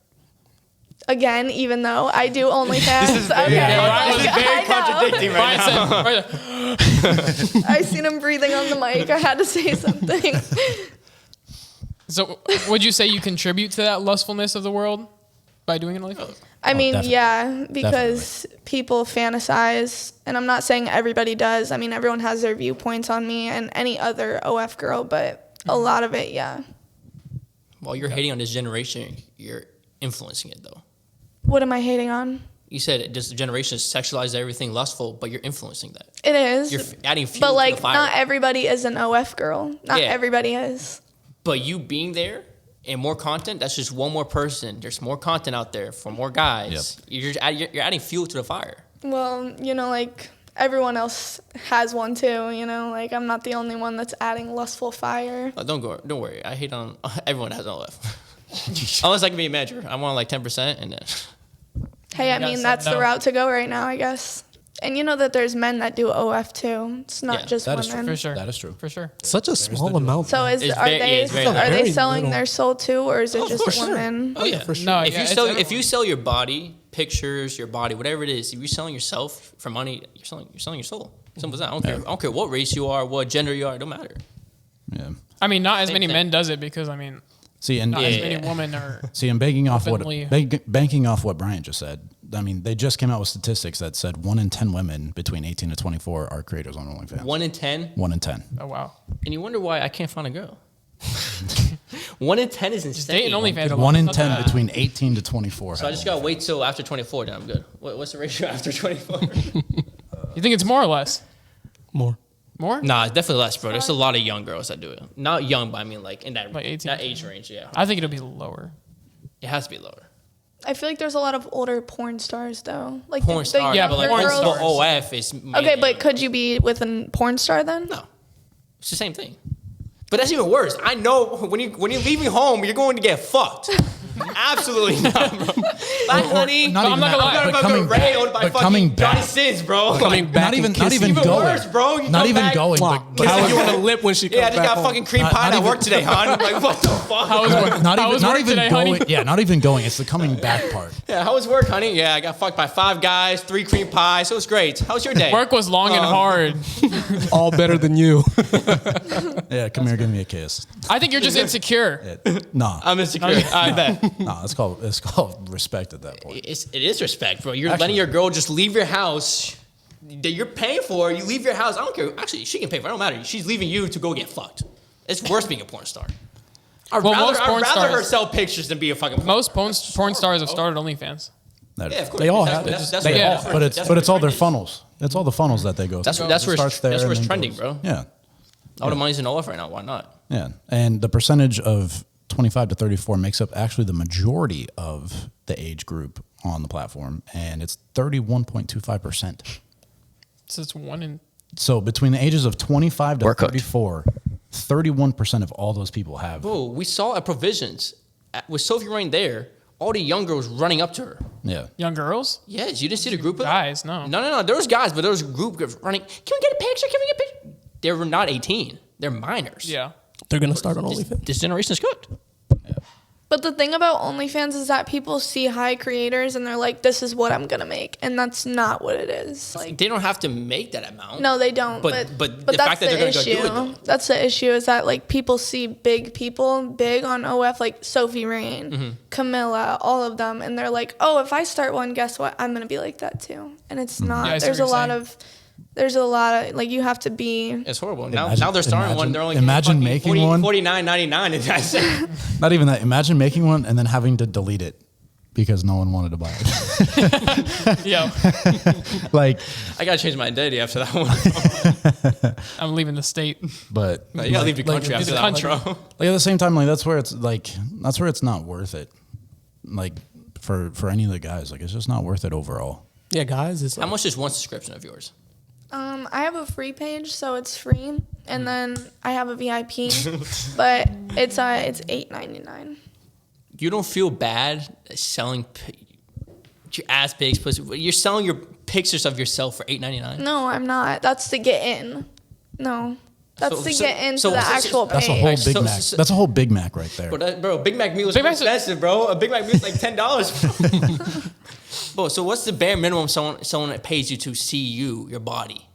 Again, even though I do OnlyFans. This is very, okay. this is very I know. contradicting right now. Right. I seen him breathing on the mic. I had to say something. So, would you say you contribute to that lustfulness of the world by doing it OnlyFans? I mean, definitely. yeah, because people fantasize, and I'm not saying everybody does. I mean, everyone has their viewpoints on me and any other OF girl, but a lot of it, yeah. While you're hating on this generation, you're influencing it though. What am I hating on? You said this generation sexualizes everything lustful, but you're influencing that. It is. You're adding fuel but to like, the fire. not everybody is an OF girl. Not Yeah. everybody is. But you being there and more content, that's just one more person. There's more content out there for more guys. You're adding fuel to the fire. Well, you know, like everyone else has one too. You know, like I'm not the only one that's adding lustful fire. Don't worry. I hate on everyone has no left. Unless I can be a manager. I want like 10% and then. Hey, I You mean guys that's said the no. route to go right now, I guess. And you know that there's men that do OF too. It's not Yeah, just that is true. women. For sure. That is true. For sure. Such a small amount. So It's are very- yeah, they it's very are little. they selling Very their soul too, or is it just for sure. women? Oh yeah, for sure. No, If yeah, you it's sell everyone. if you sell your body, pictures, your body, whatever it is, if you're selling yourself for money, you're selling your soul. Simple as that. I don't care what race you are, what gender you are, it don't matter. Yeah. I mean, not as Same many thing. men does it because I mean, See, and not as Yeah. many women are. See, and banking off Openly. banking off what Brian just said. I mean, they just came out with statistics that said 1 in 10 women between 18 to 24 are creators on OnlyFans. 1 in 10, 1 in 10. Oh wow. and you wonder why I can't find a girl. 1 in 10 is insane. Dating OnlyFans. a lot. 1 in Not 10 that. between 18 to 24. So I have just gotta OnlyFans. wait till after 24, then I'm good. What's the ratio after 24? You think it's more or less? More. More? Nah, it's definitely less, bro. There's a lot of young girls that do it. Not young, but I mean like in that Like 18. that age range. Yeah, I think it'll be lower. it has to be lower. I feel like there's a lot of older porn stars though. Like Porn star, yeah, but like porn the stars. OF is Okay, but could you be with a porn star then? No, it's the same thing. But that's even worse. I know when you're leaving home, you're going to get fucked. Absolutely not, bro. Bye, honey. Not even I'm not that, gonna lie, but I'm coming gonna get railed back. by But coming fucking Johnny back. Sins, bro. Coming back Not even and kissing. going. Even worse, bro. You Not come even back- going. Mwah. But Kiss How you was on the your- lip when she comes Yeah, I just back got home. fucking cream Not- pie not at work even- today, hon. I'm like, what the fuck? How was work? not How even was not work even today, going. honey? Yeah, not even going. It's the coming back part. Yeah, how was work, honey? Yeah, I got fucked by 5 guys, 3 cream pies. So it was great. How was your day? Work was long and hard. All better than you. Yeah, come here, give me a kiss. I think you're just insecure. Nah, I'm insecure. I bet. nah. It's called respect at that point. It is respect, bro. You're Actually- letting your girl just leave your house that you're paying for. You leave your house. I don't care. Actually, she can pay for it. It don't matter. She's leaving you to go get fucked. It's worse being a porn star. I'd Well, rather, most porn I'd rather her stars- sell pictures than be a fucking Most porn stars have started OnlyFans. That- Yeah, of course. They all That's- have it. that's They where- all- that's where- But it's that's but where it's all the their trend is. funnels. It's all the funnels that they go. That's through. where It starts there that's where and it's then trending, goes- bro. Yeah, All the money's in OF right now. Why not? yeah. And the percentage of 25 to 34 makes up actually the majority of the age group on the platform, and it's 31.25%. So it's 1 in. So between the ages of 25 to We're cooked. 34, 31% of all those people have. Bro, we saw at Provisions with Sophie Rain there. All the young girls running up to her. Yeah. Young girls? Yes, you didn't see the group of Guys, no. No. There was guys, but there was a group of running. Can we get a picture? Can we get a picture? They were not 18. They're minors. Yeah. They're gonna start on This, OnlyFans. this generation is cooked. But the thing about OnlyFans is that people see high creators and they're like, this is what I'm going to make. And that's not what it is. Like, They don't have to make that amount. no, they don't. But the that's fact that the they're gonna go issue. do it, though. That's the issue is that like people see big people, big on OF, like Sophie Rain, Mm-hmm. Camilla, all of them. And they're like, oh, if I start one, guess what? I'm going to be like that too. And it's not. Yeah, I see there's what a you're lot saying. of, like you have to be. It's horrible. Now Imagine- they're starting one. imagine- They're only imagine fucking making one. $49.99. And that's it. Not even that. Imagine making one and then having to delete it because no one wanted to buy it. Yo, Like, I gotta change my identity after that one. I'm leaving the state. but No, you gotta leave the country after the that one, country. bro. like at the same time, like that's where it's not worth it. Like for any of the guys, like it's just not worth it overall. Yeah, guys, it's How much is one subscription of yours? I have a free page, so it's free, and then I have a VIP, but it's $8.99. You don't feel bad selling your ass pics, pussy. You're selling your pictures of yourself for $8.99. No, I'm not. That's to get in. No, that's So- to so- get into so- the so- actual That's a page. whole So- Big Mac. so- That's a whole Big Mac right there. Bro, Big Mac meal is Big more Mac's- expensive, bro. A Big Mac meal is like $10. Bro, so what's the bare minimum someone that pays you to see your body?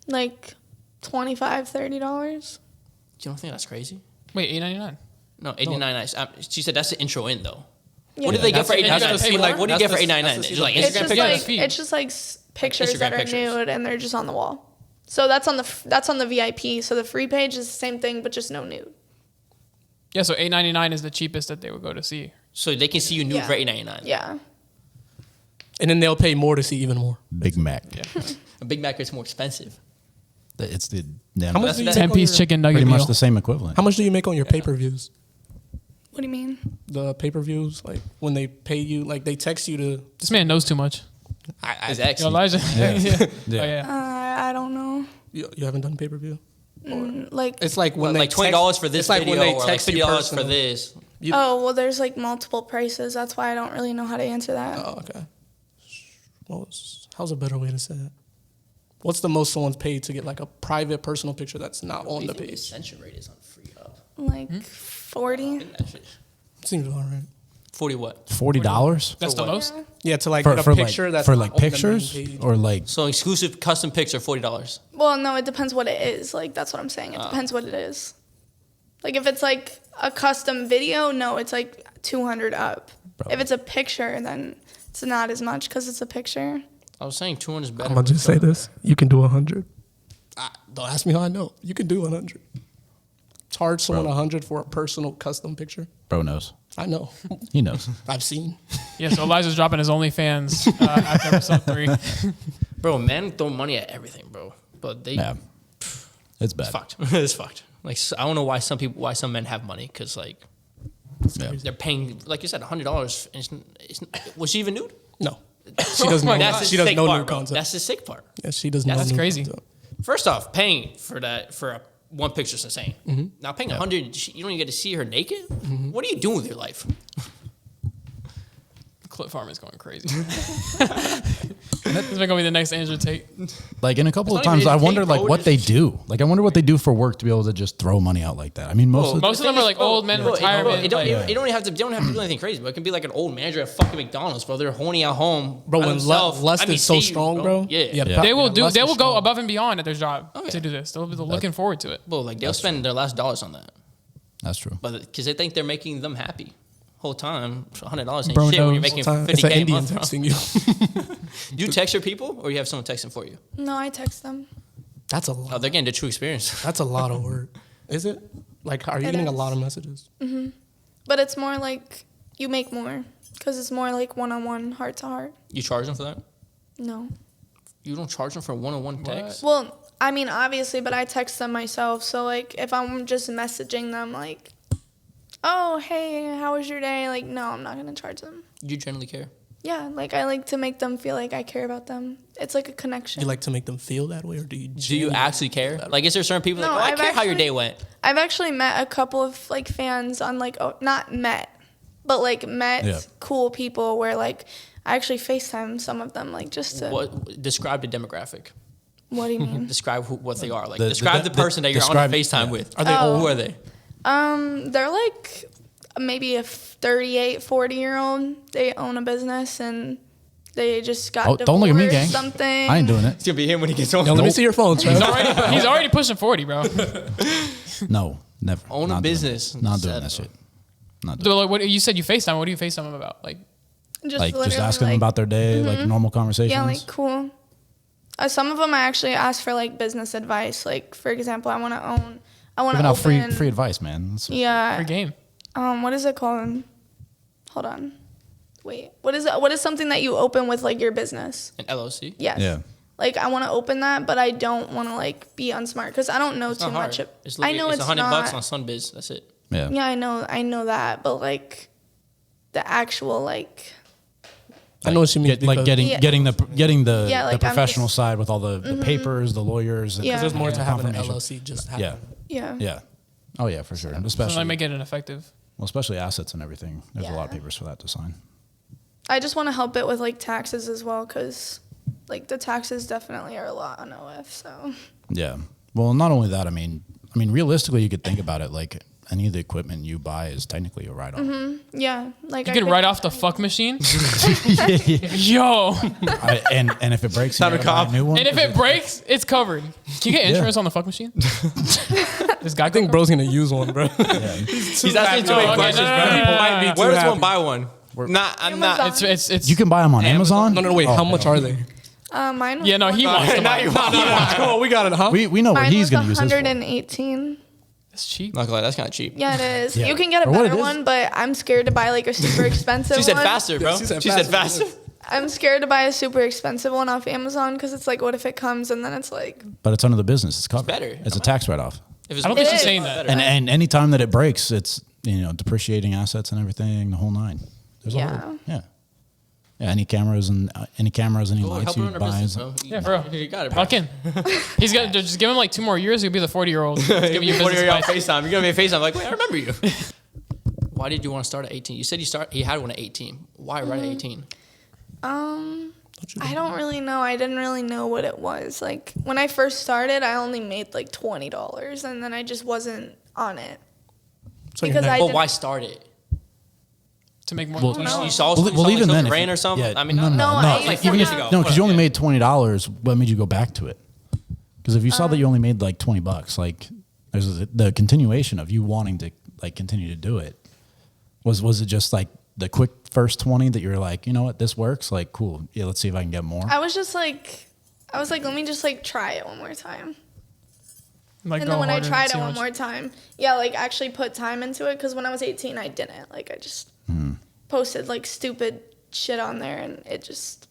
Like $25, $30. You don't think that's crazy? Wait, $8.99. No, $8.99. She said that's the intro in though. Yeah. What did they get for That's- $8.99? you gotta pay Like, more? what do you get for That's the- $8.99? that's the- It's like It's Instagram just pictures. Yeah, like feed. it's just like pictures Instagram that are pictures. nude and they're just on the wall. So that's on the VIP. So the free page is the same thing, but just no nude. Yeah, so $8.99 is the cheapest that they would go to see. So they can see you nude Yeah. for $8.99. Yeah. and then they'll pay more to see even more. Big Mac. A Big Mac is more expensive. It's the damn. How much That's do you That's make on 10-piece your- chicken nugget pretty much meal. the same equivalent. How much do you make on your pay-per-views? What do you mean? The pay-per-views, like when they pay you, like they text you to. This man knows too much. His Yo, ex. Elijah. Yeah. Yeah. Yeah. Oh, yeah. I don't know. You haven't done pay-per-view. Like It's like when they Like $20 text- for this it's like video when they or like text you $50 for personally. this. oh well, there's like multiple prices. That's why I don't really know how to answer that. Oh, okay. How's a better way to say it? What's the most someone's paid to get like a private personal picture that's not on the The page? ascension rate is on free up. Like 40. Seems all right. 40 what? $40 That's the what? most? Yeah, to like for, get a for picture like that's for not like on the main pictures page. or like So exclusive custom pics are $40. Well, no, it depends what it is. Like that's what I'm saying. It depends what it is. Like if it's like a custom video, no, it's like 200 up. Bro. If it's a picture, then it's not as much because it's a picture. I was saying 200 is better. I'm gonna just say this: you can do 100. Don't ask me how I know. You can do 100. Charge someone 100 for a personal custom picture. bro knows. I know. He knows. I've seen. Yeah, so Elijah's dropping his OnlyFans after episode 3. Bro, men throw money at everything, bro. But they Yeah. It's bad. it's fucked. It's fucked. Like I don't know why some men have money because like Yeah. they're paying like you said $100. Was she even nude? No, she doesn't know. That's the She doesn't sick know part, new bro. concept. That's the sick part. Yeah, she doesn't know. That's new crazy. concept. First off, paying for that for one picture is insane. Mm-hmm. Now paying 100, you don't even get to see her naked. What are you doing with your life? Clip Farm is going crazy. This is going to be the next Andrew Tate. Like in a couple of It's not times, even I his wonder take, like bro. what they do. Like I wonder what they do for work to be able to just throw money out like that. I mean, most Most of them are like old men in retirement. It don't, like- it don't have to. They don't have to do anything crazy, but it can be like an old manager at fucking McDonald's, bro. They're horny at home, Bro, by when themselves. lust I mean, is so see you, strong, bro. Yeah. Yeah. They will lust they is will go strong. above and beyond at their job Oh, yeah. to do this. They'll be looking forward to it. Well, like they'll spend their last dollars on that, that's true. but because they think they're making them happy. Whole time, $100 ain't Bro shit when you're knows. making It's an 50K a Indian month. bro. texting you. Do you text your people, or you have someone texting for you? No, I text them. That's a Oh, lot. they're getting the true experience. That's a lot of work. Is it? Like, are you It getting a is. lot of messages? But it's more like you make more because it's more like one-on-one, heart-to-heart. You charge them for that? No. You don't charge them for one-on-one text? Well, I mean, obviously, but I text them myself. So, like, if I'm just messaging them, like, oh, hey, how was your day? Like, no, I'm not going to charge them. You generally care? Yeah, like, I like to make them feel like I care about them. It's like a connection. You like to make them feel that way, or do you? Do you genuinely- actually care? Like, is there certain people No, like, oh, I I've care how your actually- day went? I've actually met a couple of, like, fans on, like, oh, not met, but, like, met Yeah. cool people where, like, I actually FaceTime some of them, like, just to. What describe the demographic? What do you mean? Describe what they are. Like, The- describe the- the person that you're on describe- FaceTime yeah. with. Are they old? Who are they? They're like maybe a 38, 40-year-old. They own a business and they just got Oh, don't look at me, gang. something. I ain't doing it. It's gonna be him when he gets home. Yo, let me see your phone, Trev. He's already pushing 40, bro. No, never. Own a Not doing business. it. Not doing Sad, that bro. shit. Not doing So, like, what you said you FaceTime. What do you FaceTime them about? Like, Just like just literally, asking them like, about their day, like normal conversations. Yeah, like cool. Some of them I actually ask for like business advice. Like for example, I want to Giving out open free advice, man. That's- free Yeah. game. What is it called? Hold on. wait, what is something that you open with like your business? An LLC. Yes. Yeah. Like I want to open that, but I don't want to like be unsmart because I don't know It's too not hard. much. It's I know it's $100 not. on Sunbiz. That's it. Yeah. Yeah, I know that, but like the actual like. I know what you mean. Like getting Yeah. getting the Yeah, like, the I'm professional just- side with all the papers, the lawyers. Yeah. There's more to having an confirmation. LLC. Just having Yeah. Yeah. Yeah. Oh yeah, for sure. So Especially like making it effective. well, especially assets and everything. There's a lot of Yeah. papers for that to sign. I just want to help it with like taxes as well, because like the taxes definitely are a lot on OF. So Yeah. Well, not only that. I mean, realistically, you could think about it like any of the equipment you buy is technically a write-off. yeah, like You I can could- write off the fuck machine. Yo. And if it breaks, you Not a gotta buy a cop. new one. And if it breaks, it's covered. Can you get insurance on the fuck machine? This guy I think bro's gonna use one, bro. He's asking too many okay, questions, no, no, bro. no, no, Might be too Where does happy. one buy one? I'm not. Amazon. It's you can buy them on Amazon. No, wait. Oh, how much are they? Mine. Was Yeah, no, he wants them. Now you want Come on, we got it, huh? We know what Mine he's was going to use his for. 118. It's cheap. Not gonna lie, that's kind of cheap. Yeah, it is. Yeah. You can get a For what it better is. one, but I'm scared to buy like a super expensive She said one. faster, bro. She said She said faster. faster. I'm scared to buy a super expensive one off Amazon because it's like, what if it comes and then it's like, But it's under the business. It's covered. better. It's a tax write-off. If it's I don't think It she's is. saying that. And any time that it breaks, it's depreciating assets and everything, the whole nine. There's a Yeah. whole, yeah. Any cameras, any Go lights help her you run her buy. business, bro. Yeah, bro. You got it, bro. Fucking. He's gonna just give him like 2 more years. He'll be the 40-year-old. Give you What are business you on advice. FaceTime? You're gonna be on FaceTime. Like, wait, I remember you. Why did you want to start at 18? You said you had one at 18. Why right at 18? I don't really know. I didn't really know what it was. Like when I first started, I only made like $20 and then I just wasn't on it. So Because I But didn't- why start it? To make more. Well, You saw even then, if rain you- or something. yeah, I mean, no, I like used 4 to years have- ago. No, because you only Yeah. made $20. What made you go back to it? Because if you saw that you only made like $20, like there's the continuation of you wanting to like continue to do it. Was it just like the quick first 20 that you were like, you know what, this works? Like, cool. Yeah, let's see if I can get more. I was like, let me just like try it one more time. Like And go then when I harder, tried see it how one much- more time, yeah, like actually put time into it. Because when I was 18, I didn't. Like I just posted like stupid shit on there, and it just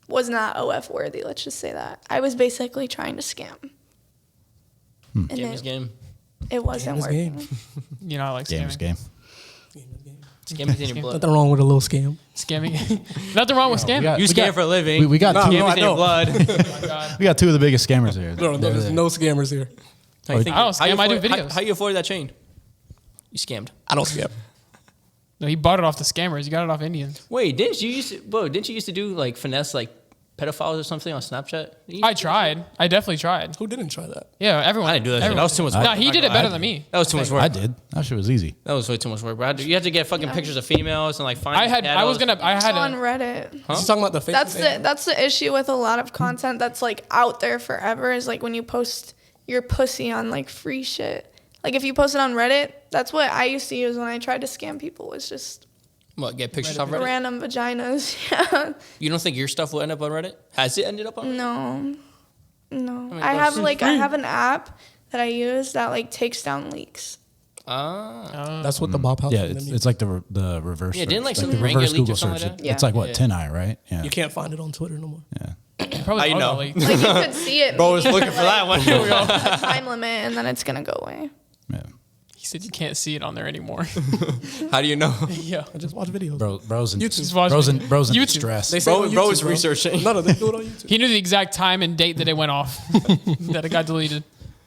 was not OF worthy. Let's just say that. I was basically trying to scam. And Game is game. it wasn't Game is working. game. You know, I like Game is scamming. game. Scam is in your blood. Nothing wrong with a little scam. Scamming. Nothing wrong with scamming. You scam for a living. We got two. Scam is I in your know. blood. Oh my God. We got two of the biggest scammers here. No, there's no scammers here. How you think- I don't how you scam, I do afford- videos. How you afforded that chain? You scammed. I don't scam. No, he bought it off the scammers. You got it off Indians. Wait, didn't you used to do like finesse like pedophiles or something on Snapchat? I tried. I definitely tried. Who didn't try that? Yeah, everyone. I didn't do that shit. everyone. That was too much work. No, he did it better than me. That was too much work. I did. That shit was easy. That was way too much work, bro. You had to get fucking pictures of females and like find. I had on a, Reddit. She's talking about the fake. That's the issue with a lot of content that's like out there forever is like when you post your pussy on like free shit. Like if you post it on Reddit, that's what I used to use when I tried to scam people, was just What, get pictures off Reddit? random vaginas. Yeah. You don't think your stuff will end up on Reddit? Has it ended up on Reddit? No. mean, I that's have an app that I use that like takes down leaks. That's what the Bob House. Yeah, is. it's like the reverse. Yeah, didn't, like, search, something the ring reverse get leaked or Google something search. like that? Yeah. It's like what, Yeah. 10i, right? Yeah. You can't find it on Twitter no more. Yeah. probably How you all know? got leaked. Like you could see it. Bro was maybe looking for that one. a time limit, and then it's gonna go away. Yeah. He said you can't see it on there anymore. How do you know? yeah. I just watch videos. Bro's in, Just watch bro's in, it. bro's in YouTube. stress. They say Bro- on YouTube, bro is researching. No, they do it on YouTube. He knew the exact time and date that it went off, that it got deleted.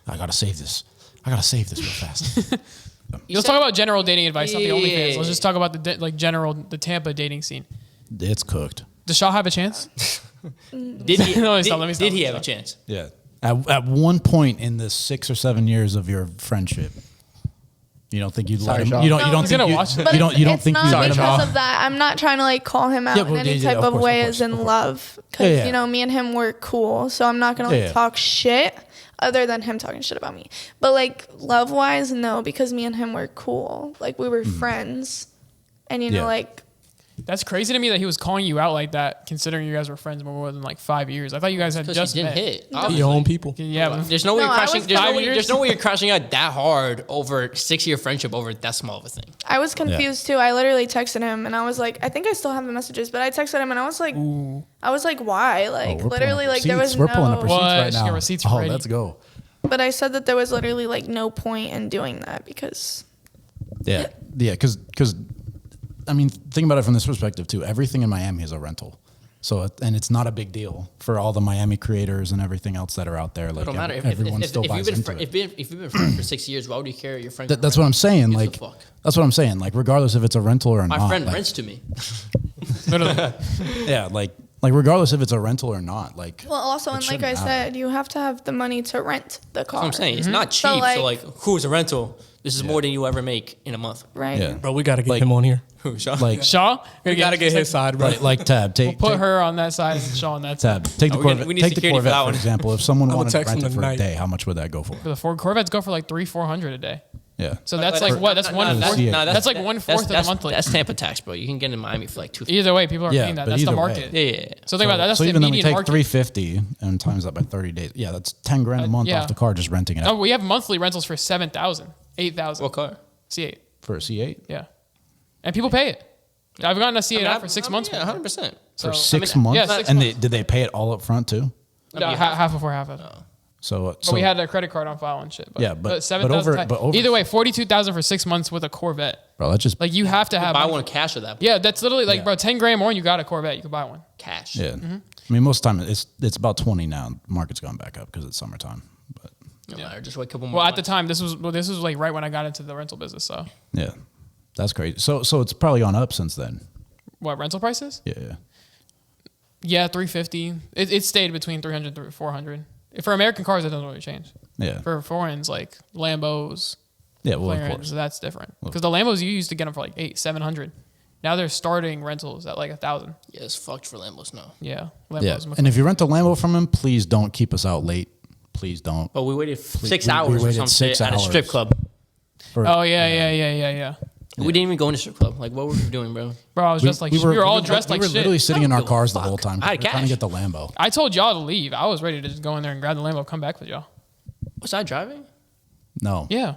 I gotta save this. I gotta save this real fast. Let's talk about general dating advice, not the OnlyFans. Yeah. Let's just talk about the Tampa dating scene. It's cooked. Does Shaw have a chance? Did he? No, did, stop, let me stop, did he let have me a chance? Yeah. At one point in the 6 or 7 years of your friendship, you don't think you'd let him? Shaw. You don't. No, You don't he's think gonna you, watch it. But you don't. You don't it's think not you let him because off? of that. I'm not trying to like call him out Yeah, in well, any yeah, type of of course, way of course, as in of course. love. Because, Yeah, yeah. you know, me and him were cool. So I'm not going to Yeah, like yeah. talk shit other than him talking shit about me. But like love wise, no, because me and him were cool. Like we were friends. And, you know, Yeah. like That's crazy to me that he was calling you out like that, considering you guys were friends more than like 5 years. I thought you guys had just didn't met. hit. Your own people. Yeah, but There's no way No, you're I crashing. was There's no way you're crashing out that hard over 6-year friendship over that small of a thing. I was confused too. I literally texted him and I was like, I think I still have the messages, but I texted him and I was like, why? Like we're literally, pulling up like there receipts. was We're pulling up no. receipts What? right Just now. get receipts Oh, ready. let's go. But I said that there was literally like no point in doing that because. Yeah, because I mean, think about it from this perspective too. Everything in Miami is a rental, so and it's not a big deal for all the Miami creators and everything else that are out there. Like It don't matter everyone still buys into it. If you've been friends for 6 years, why would you care your friend? That's what I'm saying. Gives a Like fuck. that's what I'm saying. Like regardless if it's a rental or My not. friend like, rents to me. literally. Yeah, like regardless if it's a rental or not. Like Well, also, and like shouldn't I matter. said, you have to have the money to rent the car. That's what I'm saying. It's not cheap. So, like- So like, who's a rental? This is more than you ever make in a month. Right. yeah, Bro, we got to get Like- him on here. Who, Sean? like Shaw? We got to get his side, bro. like Tab. Take Put take, her on that side and Shaw on that side. Tab. Take the we Corvette. need Take the security for Corvette that for one. example. If someone I would wanted to text rent him it for a tonight. day, how much would that go for? The Ford Corvettes go for like 300-400 a day. Yeah. So that's like what? That's one fourth. that's- That's like 1/4 of the monthly. That's Tampa tax, bro. You can get in Miami for like $250. Either way, people are Yeah, paying that. but That's the either way. market. Yeah. So think about that. That's so the even then we median take market. 350 and times that by 30 days. Yeah, that's 10 grand a month yeah. off the car just renting it Oh, out we have monthly rentals for 7,000, 8,000. What car? C8. for a C8 Yeah, and people pay it. I've gotten a C8 out for 6 months. Yeah, 100%. So, for 6 I mean, months. yeah, 6 and months. did they pay it all up front too? No, half before half of. So But we had a credit card on file and shit. But, Yeah, but 7,000. over- Either way, 42,000 for 6 months with a Corvette. bro, that's just Like you have to have Buy money. one cash with that. Yeah, that's literally like, Yeah. bro, 10 grand more and you got a Corvette. You could buy one. Cash. yeah. I mean, most of the time it's about 20 now. Market's gone back up because it's summertime. But No matter. Just wait a couple more Well, at the months. time, this was like right when I got into the rental business. So yeah, that's crazy. So it's probably gone up since then. what rental prices? Yeah. Yeah, 350. It stayed between 300 and 400. For American cars, it doesn't really change. Yeah. For foreigns like Lambos, Yeah. Well, of McLarens, course. that's different. Because the Lambos you used to get them for like 700. Now they're starting rentals at like 1,000. Yeah, it's fucked for Lambos now. Yeah, Yeah. Lambos. And if you rent a Lambo from him, please don't keep us out late. Please don't. But we waited 6 we hours or waited some 6 shit at a strip hours. club. For- Oh yeah. We didn't even go in a strip club. Like, what were we doing, bro? Bro, I was just like, we were all dressed we like were shit. literally sitting in I our don't give a cars the fuck. whole time. I had We were trying to cash. get the Lambo. I told y'all to leave. I was ready to just go in there and grab the Lambo, come back with y'all. Was I driving? No. Yeah,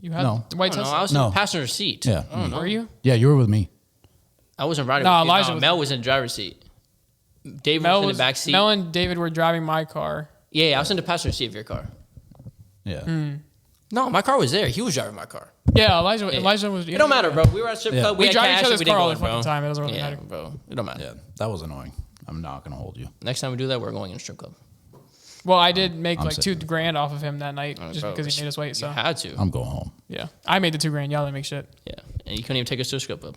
you had No. the white I don't know. Tesla. I was in No. the passenger seat. Yeah. I don't know. Were you? Yeah, you were with me. I wasn't riding. No, with you. Elijah was- Mel was in the driver's seat. David Mel was in the back seat. Mel and David were driving my car. Yeah, I was in the passenger seat of your car. Yeah. No, my car was there. He was driving my car. Yeah, Elijah was. It don't matter, bro. We were at a strip Yeah. club. We had drive cash each other's and we didn't car all go the in, bro. fucking time. It doesn't really Yeah, matter. bro. It don't matter. Yeah. That was annoying. I'm not gonna hold you. Next time we do that, we're going in a strip club. Well, I did make I'm like sitting. $2,000 off of him that night just Bro, because he made us wait. So You had to. I'm going home. yeah, I made the $2,000. Y'all didn't make shit. Yeah, and you couldn't even take us to a strip club.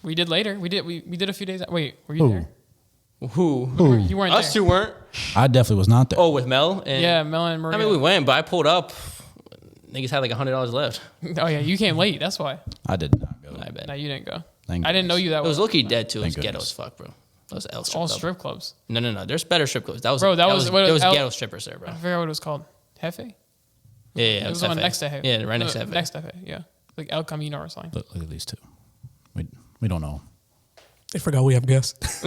We did later. We did a few days. Wait, were you Who? there? Who? You weren't Us there. two weren't. I definitely was not there. Oh, with Mel. And Yeah, Mel and Maria. I mean, we went, but I pulled up. Niggas had like $100 left. Oh yeah, you came late. That's why. I did not go. I bet. No, you didn't go. Thank I didn't know you that It was well. low-key dead too. It was Thank ghetto goodness. as fuck, bro. That was L strip All club. strip clubs. No. There's better strip clubs. That was Bro, that was- what there was was L- ghetto strippers there, bro. I forgot what it was called. Hefe? Yeah, It was the one Hefe. next to Hefe. Yeah, right next to Hefe. Next to Hefe, yeah. Like El Camino or something. Look at these two. We don't know. They forgot we have guests.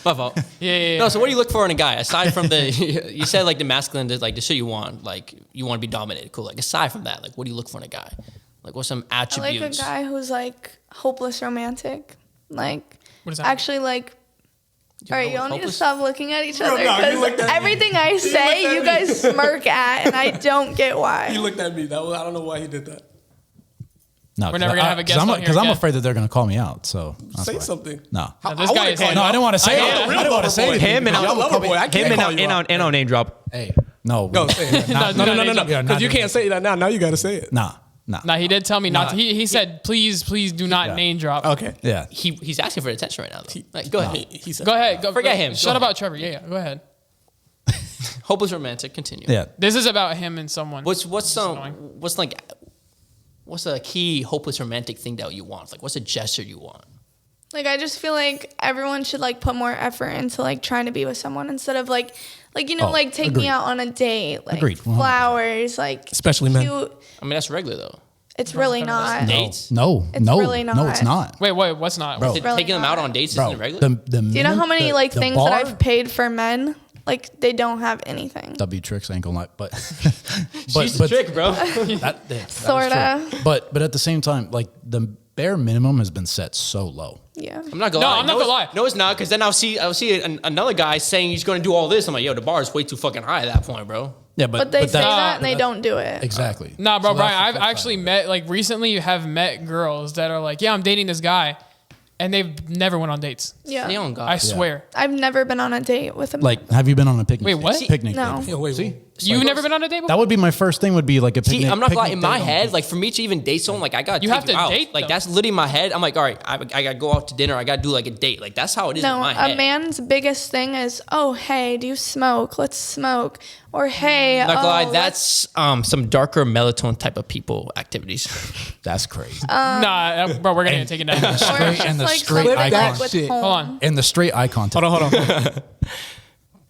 My fault. Yeah. No, so what do you look for in a guy aside from the? You said like the masculine, like the shit you want, like you want to be dominated. Cool. Like aside from that, like what do you look for in a guy? Like what's some I like attributes? a guy who's like hopeless romantic. Like What does that actually like. All right, know y'all what need to hopeless- stop looking at each other no, you because looked at me. everything I say, you guys smirk at, and I don't get He why. looked at me. I don't know why he did that. No, We're never gonna have a guest on here because I'm again. afraid that they're gonna call me out. So that's Say why. something. No. Now, this guy is. No, I didn't want to say it. I- I didn't want to say it. Him and because y'all would call me- I can't call you out. and I'll name drop. Hey, no. Go say it. No, No. Yeah, Because not you doing can't say that now. Now you got to say it. Nah. Nah, he did tell me not to. He said, please do not Yeah. name drop. Okay. Yeah. He's asking for attention right now. Though. Like, go ahead. He said. Go ahead. Forget him. Shut Go about Trevor. Yeah, go ahead. Hopeless romantic. Continue. Yeah. This is about him and someone. What's a key hopeless romantic thing that you want? Like what's a gesture you want? Like I just feel like everyone should like put more effort into like trying to be with someone instead of like Oh, like take agreed. me out on a date, like Agreed, 100%. flowers, like Especially men. cute. I mean that's regular though. It's really not. Dates? No, It's no, really no, it's not. Wait, what's not? Bro. really Taking them out on dates isn't regular? The Do you know how many like things that I've bar, paid for men? Like they don't have anything. W tricks ain't gonna lie, but She's a trick, bro. that Sorta. is true. But at the same time, like the bare minimum has been set so low. Yeah. I'm not gonna No, lie. I'm not gonna lie. No, it's not, because then I'll see another guy saying he's gonna do all this. I'm like, yo, the bar is way too fucking high at that point, bro. Yeah, But they say that's- that and they don't do it. exactly. Nah, bro, So that's Brian, the I've flip side. actually met, like, recently you have met girls that are like, yeah, I'm dating this guy, and they've never went on dates. Yeah. They don't got I swear. I've never been on a date with a Like, have you been on a picnic? Wait, what? Picnic. No. date? Yeah, wait, See? wait. You've never been on a date before? That would be my first thing. Would be like a picnic. See, I'm not gonna lie. picnic In my date on head, beach. like for me to even date someone, like I got You have to out. date Like them. that's literally my head. I'm like, all right, I gotta go out to dinner. I gotta do like a date. Like that's how it is in No, my a head. man's biggest thing is, oh, hey, do you smoke? Let's smoke. Or hey, Not gonna lie, let's- that's some darker melatonin type of people activities. That's crazy. Nah, bro, we're gonna take it down. or it's just and the like straight something eye back contact. with Shit. home. Hold on. And the straight eye contact. Hold on. What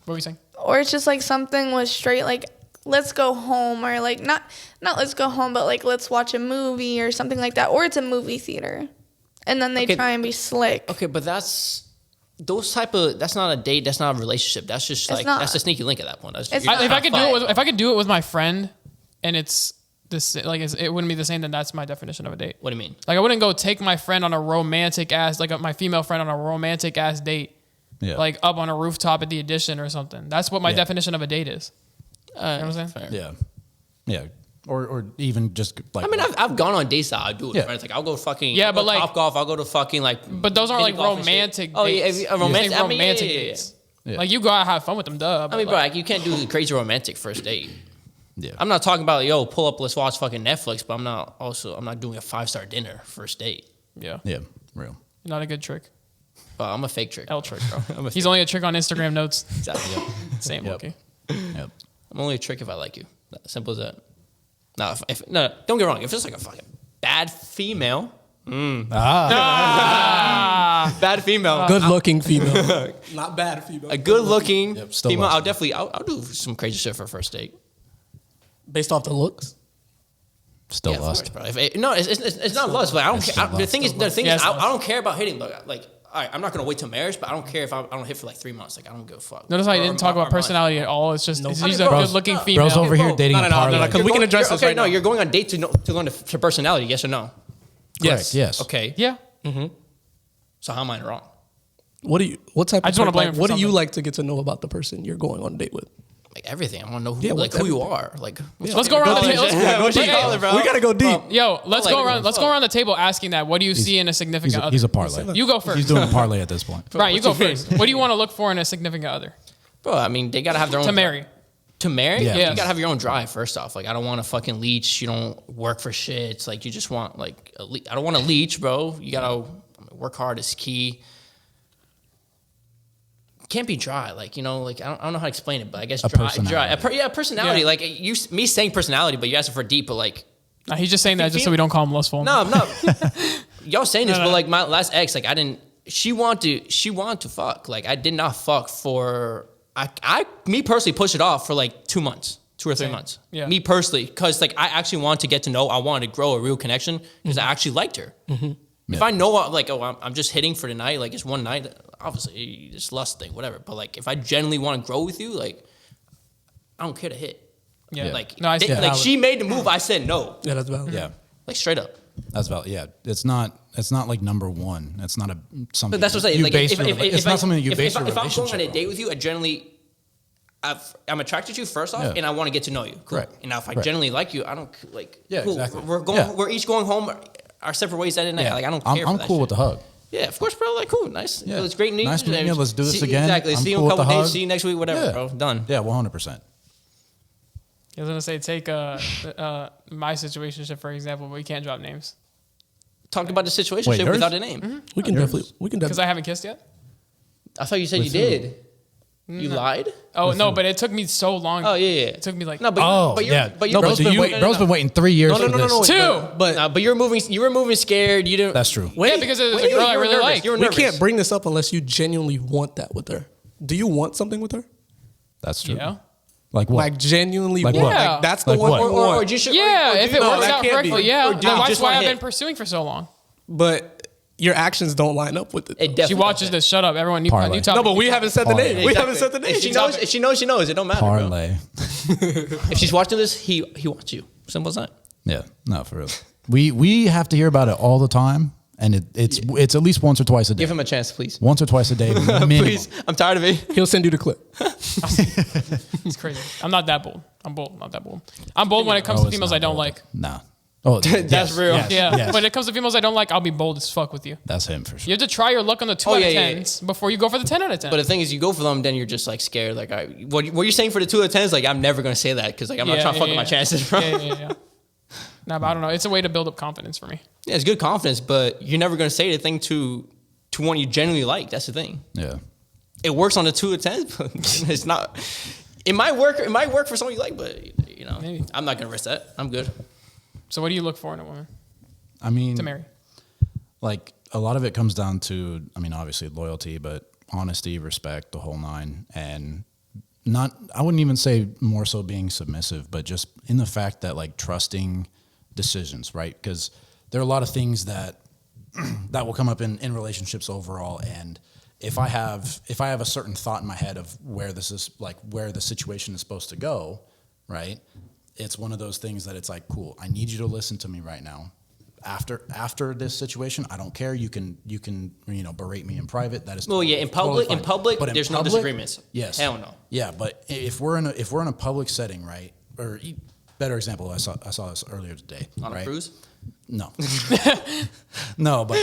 were we saying? Or it's just like something with straight like let's go home, or like not let's go home, but like let's watch a movie or something like that. Or it's a movie theater. And then they Okay. try and be slick. Okay, but that's not a date. That's not a relationship. That's just It's like not. that's a sneaky link at that point. That's It's you're not. If I could do fine. it with, if I could do it with my friend, and it's this, like it wouldn't be the same, then that's my definition of a date. What do you mean? Like I wouldn't go take my friend on a romantic ass, like my female friend on a romantic ass date, Yeah. like up on a rooftop at the Edition or something. That's what my Yeah. definition of a date is. You know what I'm saying? Fair. Yeah. Yeah. Or even just like. I mean, I've gone on dates that I do with Yeah. friends. Like I'll go fucking Yeah, I'll but go like- Top Golf. I'll go to fucking like. But those aren't mini like golf and shit. romantic Oh yeah, dates. a romantic. You're saying I mean, romantic yeah. dates. Yeah. Like you go out and have fun with them, duh. I mean, bro, like you can't do the crazy romantic first date. Yeah. I'm not talking about yo pull up, let's watch fucking Netflix, but I'm not doing a 5-star dinner first date. Yeah, Yeah. Real. not a good trick. But I'm a fake trick. L trick, bro. I'm a He's only a trick on Instagram notes. Exactly. Same, Yep. okay. Yep. I'm only a trick if I like you. Simple as that. No, no, don't get me wrong. If it's like a fucking bad female, bad female, Good looking female. Not bad female. a good looking Yep, still female, love I'll do some crazy shit for a first date. Based off the looks. Still Yeah, of lust. course, bro. It's not lust, but I don't It's care. still The thing is, Yeah, it's I lust. don't care about hitting. Like, all right, I'm not gonna wait till marriage, but I don't care if I don't hit for like 3 months. Like, I don't give a fuck. Notice how he Or- didn't talk or about months. personality at all. It's just I he's mean, a bro, good looking no. female. Bro's over here Bro, dating no, a no, no, parlay. no, 'cause we can address this okay, right no, now. you're going on date to learn to personality. Yes or no? Correct, yes. Okay. Yeah. So how am I wrong? What type I of just wanna blame like, him for what do you something. like to get to know about the person you're going on a date with? Like everything. I want to know who, Yeah, like what's who you are. Like, Let's go around the table. We gotta go deep. Yo, let's Like, go around. Let's go around the table asking that. What do you see in a significant other? He's a parlay. You go first. He's doing a parlay at this point. Brian, you go first. What do you want to look for in a significant other bro, I mean, they gotta have their own to marry? To marry, Yeah. Yes. you gotta have your own drive. First off, like I don't want to fucking leech. You don't work for shit. It's like you just want like I don't want to leech, bro. You gotta work hard is key. Can't be dry, like like I don't know how to explain it, but I guess personality. personality. Yeah. Like me saying personality, but you asking for deep, but like Nah, he's just saying that just so we don't call him lustful. no, I'm not. Y'all saying this, No. but like my last ex, like I didn't. She wanted to fuck. Like I did not fuck for. Me personally pushed it off for like 2 months, 2 or 3 Same. months. Yeah. Me personally, because like I actually wanted to get to know. I wanted to grow a real connection because I actually liked her. If I know like I'm just hitting for the night, like it's one night, obviously it's lust thing, whatever. But like if I genuinely want to grow with you, like I don't care to hit. Yeah. Like No, I see that. like she made the move, I said no. Yeah, that's valid. Yeah. Like straight up. That's valid. Yeah. It's not like number one. It's not something. But that's what I'm saying. You Like, base if, your, if, it's if not I, something that you if, base if, your if I'm relationship going on a on. date with you, I generally, I'm attracted to you first off, Yeah. and I want to get to know you. Cool. Correct. And now if I Correct. generally like you, I don't like. Yeah, cool. exactly. We're going. Yeah. We're each going home our separate ways that night. Yeah. Like I don't I'm, care. I'm for that cool shit. with the hug. Yeah, of course, bro. Like cool, nice. Yeah. It's great news. Nice meeting you. Let's do this See- again. Exactly. I'm See you cool in a with the couple days. hug. See you next week. Whatever, Yeah. bro. Done. Yeah, 100%. I was gonna say take my situationship for example, but we can't drop names Talked about the situation Wait, shit yours? without a name. We can definitely. because I haven't kissed yet. I thought you said you did. You lied. Oh no, but it took me so long. Oh yeah, yeah. It took me like No, but Oh, but you're, yeah. but you're, Bro's been waiting 3 years No, no, for no, no, this. no. Two. But but you were moving scared. You didn't. That's true. yeah, because it was a girl I you were really nervous. like. You were we nervous. can't bring this up unless you genuinely want that with her. Do you want something with her? That's true. Yeah. Like what? Like genuinely, Like want. what? Like that's the Like one what? you want. Or just Yeah, if it works that out can't correctly, be. yeah. Or Then do you that's just why wanna I've been hit? pursuing for so long. But your actions don't line up with it. It though. definitely She watches doesn't. this. Shut up, everyone. New Parlay. topic. No, but we haven't said the Parlay. name. We haven't said the name. If she knows, if she knows, she knows. It don't matter. Bro. Parlay. If she's watching this, he wants you. Simple as that. Yeah, no, for real. We have to hear about it all the time, and it's at least once or twice a day. Give him a chance, please. Once or twice a day, minimum. Please. I'm tired of it. He'll send you the clip. It's crazy. I'm not that bold. I'm bold. Not that bold. I'm bold when it comes to it's females not I don't bold. like. Nah. Oh, That's real. Yeah. yes. When it comes to females I don't like, I'll be bold as fuck with you. That's him for You sure. have to try your luck on the 2 Oh, out yeah, of yeah, 10s before you go for the 10 out of 10. But the thing is, you go for them, then you're just like scared. Like, all right, what you're saying for the 2 out of 10s, like, I'm never gonna say that because like I'm not trying to fuck with my chances, bro. Yeah. Nah, but I don't know. It's a way to build up confidence for me. Yeah, it's good confidence, but you're never gonna say the thing to one you genuinely like. That's the thing. Yeah. It works on the 2 out of 10s, but it's not. It might work. It might work for someone you like, but you know, Maybe. I'm not gonna risk that. I'm good. So what do you look for in a woman I mean, to marry? like a lot of it comes down to, I mean, obviously loyalty, but honesty, respect, the whole nine, and I wouldn't even say more so being submissive, but just in the fact that like trusting decisions, right? Because there are a lot of things that will come up in relationships overall, and if I have a certain thought in my head of where this is, like where the situation is supposed to go, right? It's one of those things that it's like, cool, I need you to listen to me right now. After this situation, I don't care. You can berate me in private. That is Well, yeah, in public, fine. But there's no disagreements. Yes, Hell no. Yeah, but if we're in a public setting, right? Or better example, I saw this earlier today. On right? a cruise. No, no, but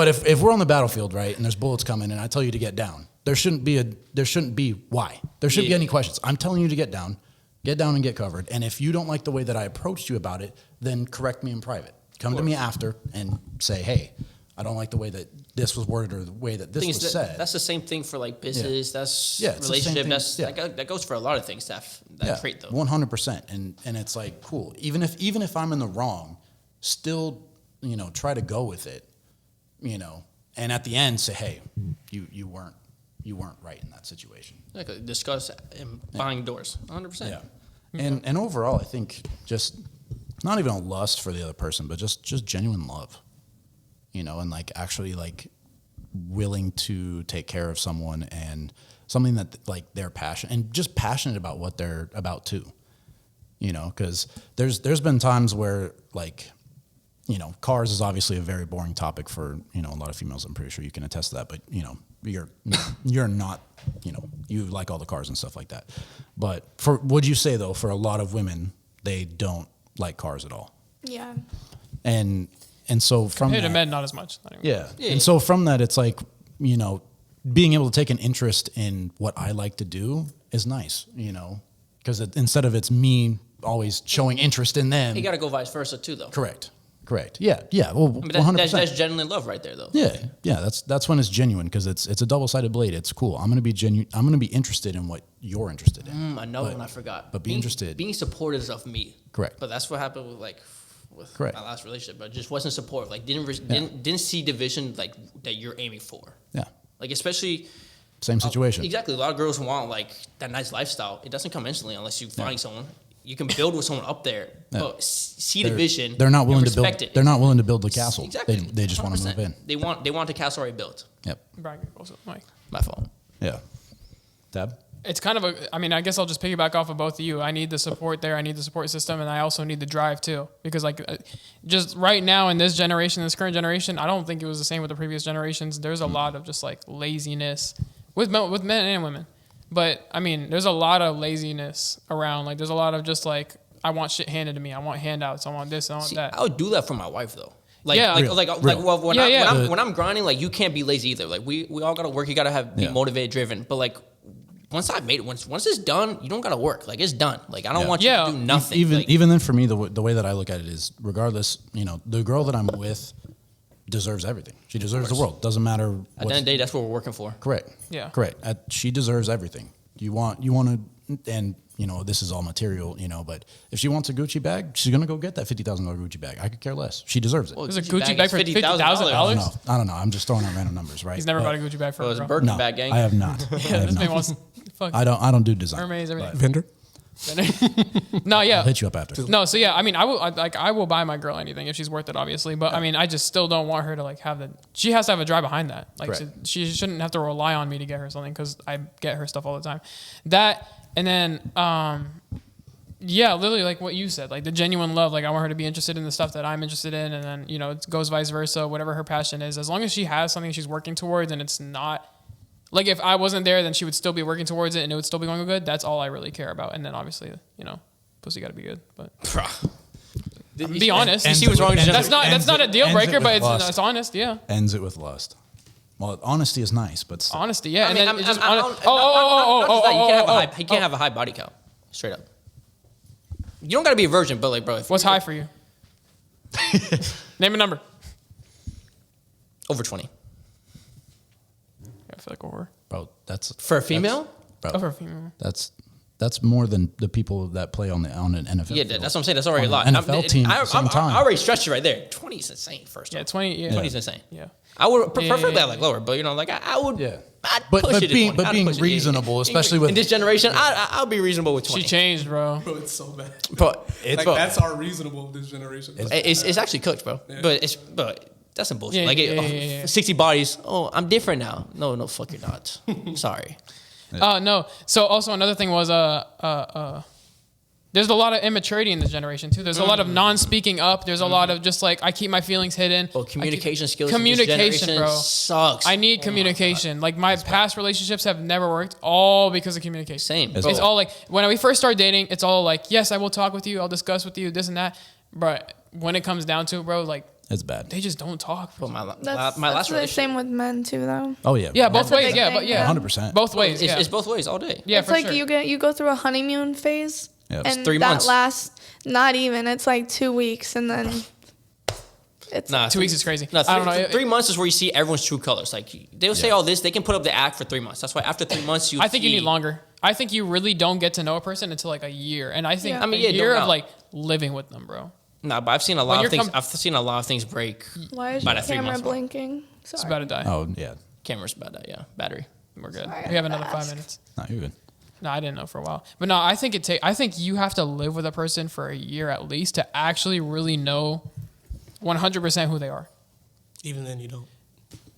if we're on the battlefield, right, and there's bullets coming, and I tell you to get down, there shouldn't be why. There shouldn't be any questions. I'm telling you to get down and get covered. And if you don't like the way that I approached you about it, then correct me in private. Come to me after and say, hey, I don't like the way that this was worded or the way that this was said. That's the same thing for like business. That's it's the same relationship. thing. That goes for a lot of things. That trait though. 100%. And it's like, cool. Even if I'm in the wrong, still, try to go with it, and at the end say, hey, you weren't right in that situation. Like discuss buying doors. 100%. Yeah. And overall, I think just not even a lust for the other person, but just genuine love, and like actually like willing to take care of someone and something that like they're passionate and just passionate about what they're about too, because there's been times where like, cars is obviously a very boring topic for, a lot of females. I'm pretty sure you can attest to that, but you're not, you like all the cars and stuff like that. But would you say though, for a lot of women, they don't like cars at all? Yeah. And so from Compared to that, men, not as much. Not even. yeah. And so from that, it's like, being able to take an interest in what I like to do is nice, because instead of it's me always showing interest in them. You got to go vice versa too, though. Correct. Yeah. Well, 100%. That's genuine love right there, though. Yeah. That's when it's genuine because it's a double-sided blade. It's cool. I'm gonna be genuine. I'm gonna be interested in what you're interested in. I know, and I forgot. But be interested. Being supportive of me. Correct. But that's what happened with Correct. my last relationship. But just wasn't supportive. Like didn't see division like that you're aiming for. Yeah. Like especially. Same situation. Exactly. A lot of girls want like that nice lifestyle. It doesn't come instantly unless you find someone. You can build with someone up there, but see the vision. They're not willing and to build. respect it. They're not willing to build the castle. Exactly. They just want to 100%. move in. They want the castle already built. Yep. Brian, also, Mike. My fault. Yeah. Deb? It's kind of I guess I'll just piggyback off of both of you. I need the support there. I need the support system, and I also need the drive too. Because like, just right now in this generation, this current generation, I don't think it was the same with the previous generations. There's a lot of just like laziness with men and women. But I mean, there's a lot of laziness around. Like, there's a lot of just like, I want shit handed to me. I want handouts. I want this. I want that. I would do that for my wife though. Like, Yeah. when I'm grinding, like you can't be lazy either. Like we all gotta work. You gotta be motivated, driven. But like once I made it, once it's done, you don't gotta work. Like it's done. Like I don't want you to do nothing. Even then, for me, the way that I look at it is, regardless, the girl that I'm with deserves everything. She deserves the world. Doesn't matter. At the end of the day, that's what we're working for. Correct. Yeah. Correct. She deserves everything. You want to, and this is all material, but if she wants a Gucci bag, she's gonna go get that $50,000 Gucci bag. I could care less. She deserves it. Well, There's a Gucci bag for $50,000. I don't know. I'm just throwing out random numbers, right? He's never bought a Gucci bag for Well, it's a a girl. Birkin No, bag gang. I have not. I have This man not. wants fuck I don't do design. Hermes, everything. Vendor. No, yeah. I'll hit you up after. No, so yeah, I mean, I will buy my girl anything if she's worth it, obviously. But I mean, I just still don't want her to like have the. She has to have a drive behind that. Like, Right. she shouldn't have to rely on me to get her something because I get her stuff all the time. That and then, yeah, literally like what you said, like the genuine love. Like I want her to be interested in the stuff that I'm interested in, and then it goes vice versa. Whatever her passion is, as long as she has something she's working towards, and it's not. Like if I wasn't there, then she would still be working towards it, and it would still be going good. That's all I really care about. And then obviously, pussy got to be good. But be honest. You see what's wrong with That's not a deal breaker, but lust. it's honest. Yeah. Ends it with lust. Well, honesty is nice, but still. Honesty. Yeah. I mean, and then just you can't have a high body count. Straight up. You don't got to be a virgin, but like, bro, What's high for you? Name a number. over 20 I feel like a whore. Bro, that's for a female. Oh, for a female. That's more than the people that play on an NFL. Yeah, field. that's what I'm saying. That's already a lot. On an NFL team at the same time. I already stretched it right there. 20 is insane. First, Yeah, off. 20. Yeah. 20 is insane. Yeah. I would prefer yeah, that like lower, but like I would. Yeah. I'd But push it being to 20. I'd being push it, reasonable, especially in with this generation, I'll be reasonable with 20. She changed, bro. Bro, it's so bad. But Like that's our reasonable this generation. it's actually cooked, bro. Yeah. But that's some bullshit. Yeah, like yeah. 60 bodies. Oh, I'm different now. No, fuck you're not. Sorry. No. So also another thing was there's a lot of immaturity in this generation too. There's a lot of non-speaking up. There's a lot of just like I keep my feelings hidden. Well, communication skills. in this Communication, generation bro. Sucks. I need communication. Like my past relationships have never worked, all because of communication. Same. It's all like when we first started dating, it's all like, yes, I will talk with you, I'll discuss with you, this and that. But when it comes down to it, bro, like it's bad. they just don't talk. Well, my That's last the relationship. same with men too, though. Oh yeah. Yeah, both That's a ways. big Yeah, thing, but yeah, yeah. 100%. both ways. It's, Yeah, it's both ways all day. yeah, It's for like sure. you go through a honeymoon phase, Yeah. and 3 months. that lasts not even. It's like 2 weeks, and then it's Nah, 2 weeks is crazy. No, I don't know. 3 months is where you see everyone's true colors. Like they'll say all this, they can put up the act for 3 months. That's why after 3 months you. I think you need longer. I think you really don't get to know a person until like a year, and I think Yeah. I mean, a yeah, year don't of know. like living with them, bro. Nah, but I've seen a lot When of you're things. I've seen a lot of things break. Why is By your the 3 camera months mark. blinking? It's Sorry. about to die. Oh yeah. Camera's bad. Yeah, battery. We're good. Sorry, We have I another gotta 5 ask. minutes. No, you're good. No, I didn't know for a while. But no, I think I think you have to live with a person for a year at least to actually really know 100% who they are. Even then, you don't.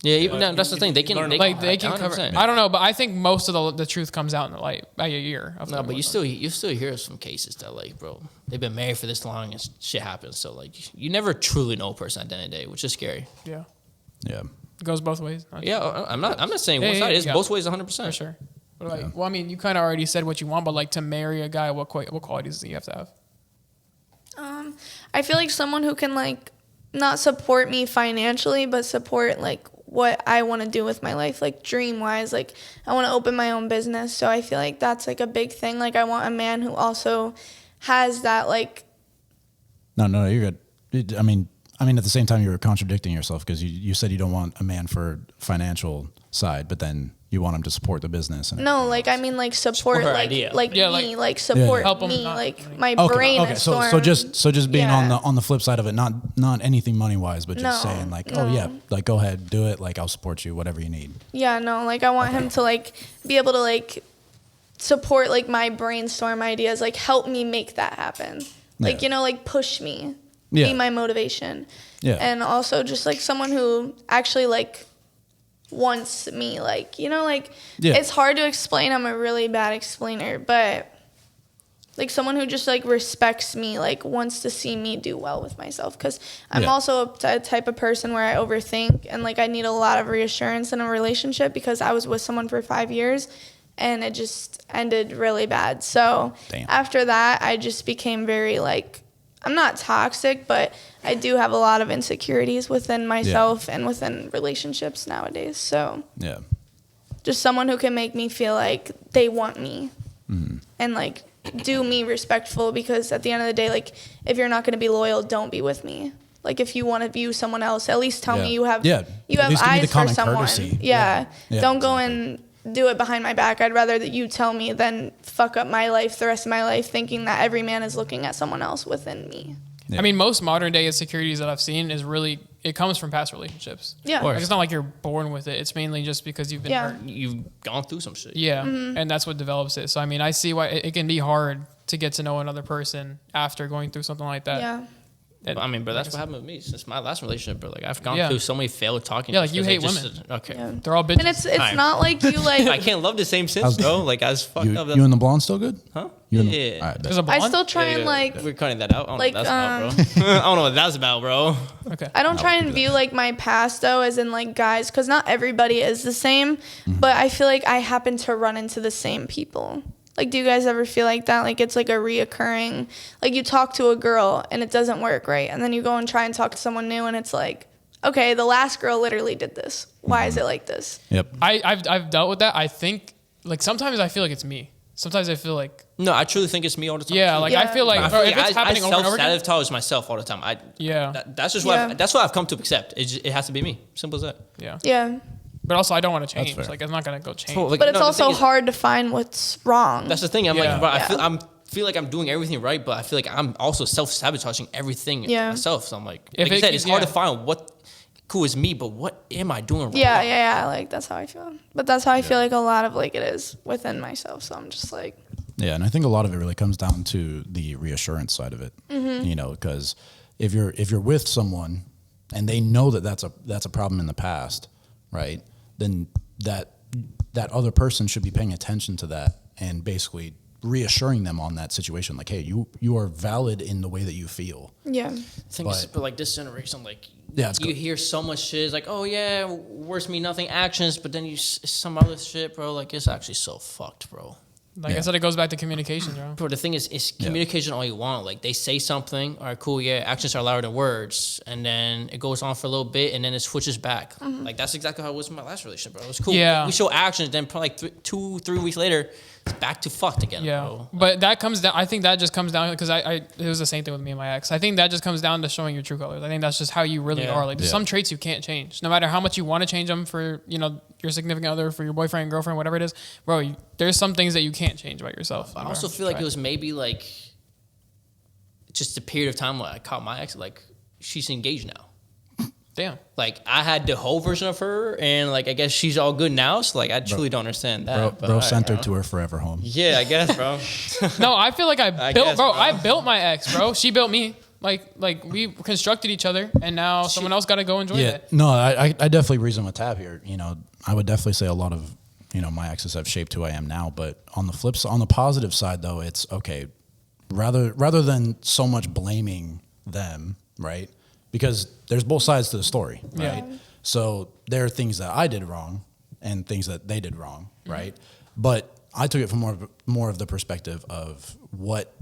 Yeah, even that's the thing. They can learn Like they can cover. 100%. I don't know, but I think most of the truth comes out in the light by a year. Of No, living but with you still hear some cases that like, bro, they've been married for this long and shit happens. So like, you never truly know a person at the end of the day, which is scary. them. Yeah, Yeah. it goes both ways. Not Yeah, I'm not saying Yeah, one yeah, side. It's yeah. both ways, 100%. for sure. What about you? Well, I mean, you kind of already said what you want, but like to marry a guy, what qualities do you have to have? I feel like someone who can like not support me financially, but support like what I want to do with my life, like dream wise. Like I want to open my own business, so I feel like that's like a big thing. Like I want a man who also has that like. No, you're good. I mean, at the same time, you were contradicting yourself because you said you don't want a man for financial side, but then you want him to support the business. And No, like I mean, like support, her like idea. like Yeah, me, like- like support Help 'em me, not- like my okay, brain. okay. is So stormed. just being Yeah. on the flip side of it, not anything money wise, but just No, saying like, no. oh yeah, like go ahead, do it. Like I'll support you, whatever you need. Yeah, no, like I want him to like be able to like support like my brainstorm ideas, like help me make that happen. Like, Yeah. like push me. Yeah. Be my motivation. Yeah. And also just like someone who actually like wants me, like, like Yeah. it's hard to explain. I'm a really bad explainer, but like someone who just like respects me, like wants to see me do well with myself. Cause I'm Yeah. also a type of person where I overthink and like I need a lot of reassurance in a relationship because I was with someone for 5 years and it just ended really bad. So Damn. after that, I just became very like, I'm not toxic, but I do have a lot of insecurities within myself and within relationships nowadays. So Yeah. just someone who can make me feel like they want me and like do me respectful, because at the end of the day, like if you're not going to be loyal, don't be with me. Like if you want to view someone else, at least tell Yeah. me you have Yeah. you At have least give me the eyes for common someone. courtesy. Yeah. Yeah, Don't go exactly. and do it behind my back. I'd rather that you tell me than fuck up my life the rest of my life thinking that every man is looking at someone else within me. I mean, most modern day insecurities that I've seen is really, it comes from past relationships. Yeah. Like, it's not like you're born with it. It's mainly just because you've been hurt. You've gone through some shit. Yeah. And that's what develops it. So, I mean, I see why it can be hard to get to know another person after going through something like that. Yeah. I mean, bro, that's what happened with me since my last relationship, bro. Like, I've gone Yeah. through so many failed talking. Yeah, like, you because hate women. Okay. Yeah. They're all bitches. And it's Alright. not like you like. I can't love the same sense, bro. Like, I was fucked You, up. you and the blonde still good? Huh? You and Yeah. all right, There's a I blonde? still try and like. We're cutting that out. I don't like, know what that's about, bro. I don't know what that's about, bro. Okay. I don't try and view like my past though as in like guys, because not everybody is the same. But I feel like I happen to run into the same people. Like, do you guys ever feel like that? Like, it's like a reoccurring, like you talk to a girl and it doesn't work, right? And then you go and try and talk to someone new and it's like, okay, the last girl literally did this. Why is it like this? Yep. I've dealt with that. I think, like, sometimes I feel like it's me. Sometimes I feel like, No, I truly think it's me all the time. yeah, too. like, I Yeah. feel like, I bro, feel if like it's happening over and over again. self-sabotage myself all the time. Yeah. That's just Yeah. that's what I've come to accept. It has to be me. Simple as that. Yeah. Yeah. But also, I don't want to change. fair. Like, I'm not going to go change. Like, But it's no, the also thing is- hard to find what's wrong. That's the thing. I'm Yeah. like, bro, Yeah. I feel like I'm doing everything right, but I feel like I'm also self-sabotaging everything Yeah. myself. So I'm like If I it said, keep- it's hard yeah. to find what cool is me, but what am I doing wrong? yeah. Like, that's how I feel. But that's how I feel like a lot of like it is within myself. So I'm just like, Yeah, and I think a lot of it really comes down to the reassurance side of it. You know, because if you're with someone and they know that that's a problem in the past, right? Then that other person should be paying attention to that and basically reassuring them on that situation. Like, hey, you are valid in the way that you feel. yeah. But like this generation, like Yeah, it's you good. hear so much shit. It's like, oh yeah, words mean nothing, actions. But then some other shit, bro. Like it's actually so fucked, bro. Like I said, it goes back to communication, bro. Bro, the thing is, it's communication all you want. Like they say something, all right, cool, yeah, actions are louder than words, and then it goes on for a little bit, and then it switches back. Like that's exactly how it was in my last relationship, bro. It was cool. Yeah. We show actions, then probably like 2-3 weeks later, it's back to fucked again, Yeah, bro. but that comes down. I think that just comes down because it was the same thing with me and my ex. I think that just comes down to showing your true colors. I think that's just how you really Yeah. are. Like there's Yeah. some traits you can't change, no matter how much you want to change them for your significant other, for your boyfriend, girlfriend, whatever it is, bro. There's some things that you can't change about yourself. I also feel like it was maybe like just a period of time where I caught my ex, like she's engaged now. damn. Like I had the whole version of her, and like I guess she's all good now. So like I truly don't understand that. Bro sent her to her forever home. Yeah, I guess, bro. No, I feel like I built, guess, bro. bro. I built my ex, bro. She built me. Like we constructed each other, and now someone else got to go enjoy that. No, I definitely reason with Tab here. You know, I would definitely say a lot of my exes have shaped who I am now. But on the flip side, on the positive side, though, it's okay. Rather than so much blaming them, right? Because there's both sides to the story, right? Yeah. So there are things that I did wrong and things that they did wrong, right? But I took it from more of the perspective of what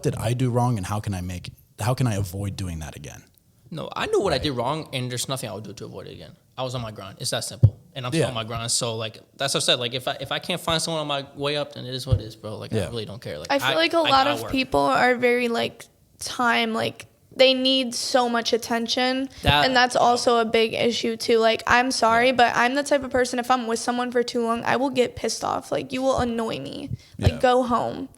did I do wrong and how can I avoid doing that again? No, I knew what I did wrong, and there's nothing I would do to avoid it again. I was on my grind. It's that simple, and I'm still Yeah. on my grind. So like that's what I said. Like if I can't find someone on my way up, then it is what it is, bro. Like I Yeah. really don't care. Like I feel like a I lot gotta of work. people are very like time, like they need so much attention. That- and that's also a big issue too. Like, I'm sorry, but I'm the type of person, if I'm with someone for too long, I will get pissed off. Like, you will annoy me. Like, Yeah. go home.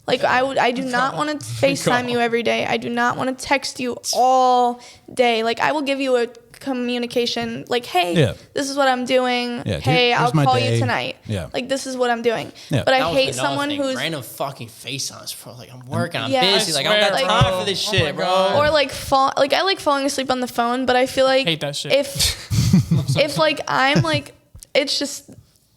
Like, I do not want to FaceTime you every day. I do not want to text you all day. Like, I will give you a communication, like, hey, Yeah. this is what I'm doing. Yeah, Hey, here's I'll my call day. you tonight. Yeah. Like, this is what I'm doing. Yeah. But I That was hate another someone thing. who's random fucking FaceTimes, bro. Like I'm working, I'm Yeah. busy. I Like I don't got swear, time bro. for this Oh shit, my bro. God. or like I like falling asleep on the phone, but I feel like Hate that shit. if like I'm like it's just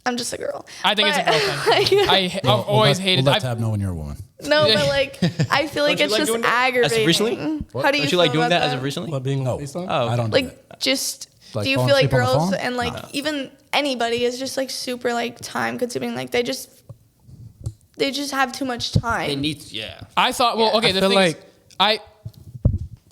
I'm just a girl. I think it's a But- girl thing. I've always hated. We'll let I've- Tab know when you're a woman. No, but like I feel like Don't you it's like just doing that? As of aggravating. recently? How do you Don't you feel like doing about that as of recently? What being No. on FaceTime? Oh, I don't do that. Like just Like do you falling feel like asleep on the girls phone? and like even anybody is just like super like time consuming? Like they just have too much time. They need, yeah. I thought. Well, Yeah. okay. I The feel thing like- is, I.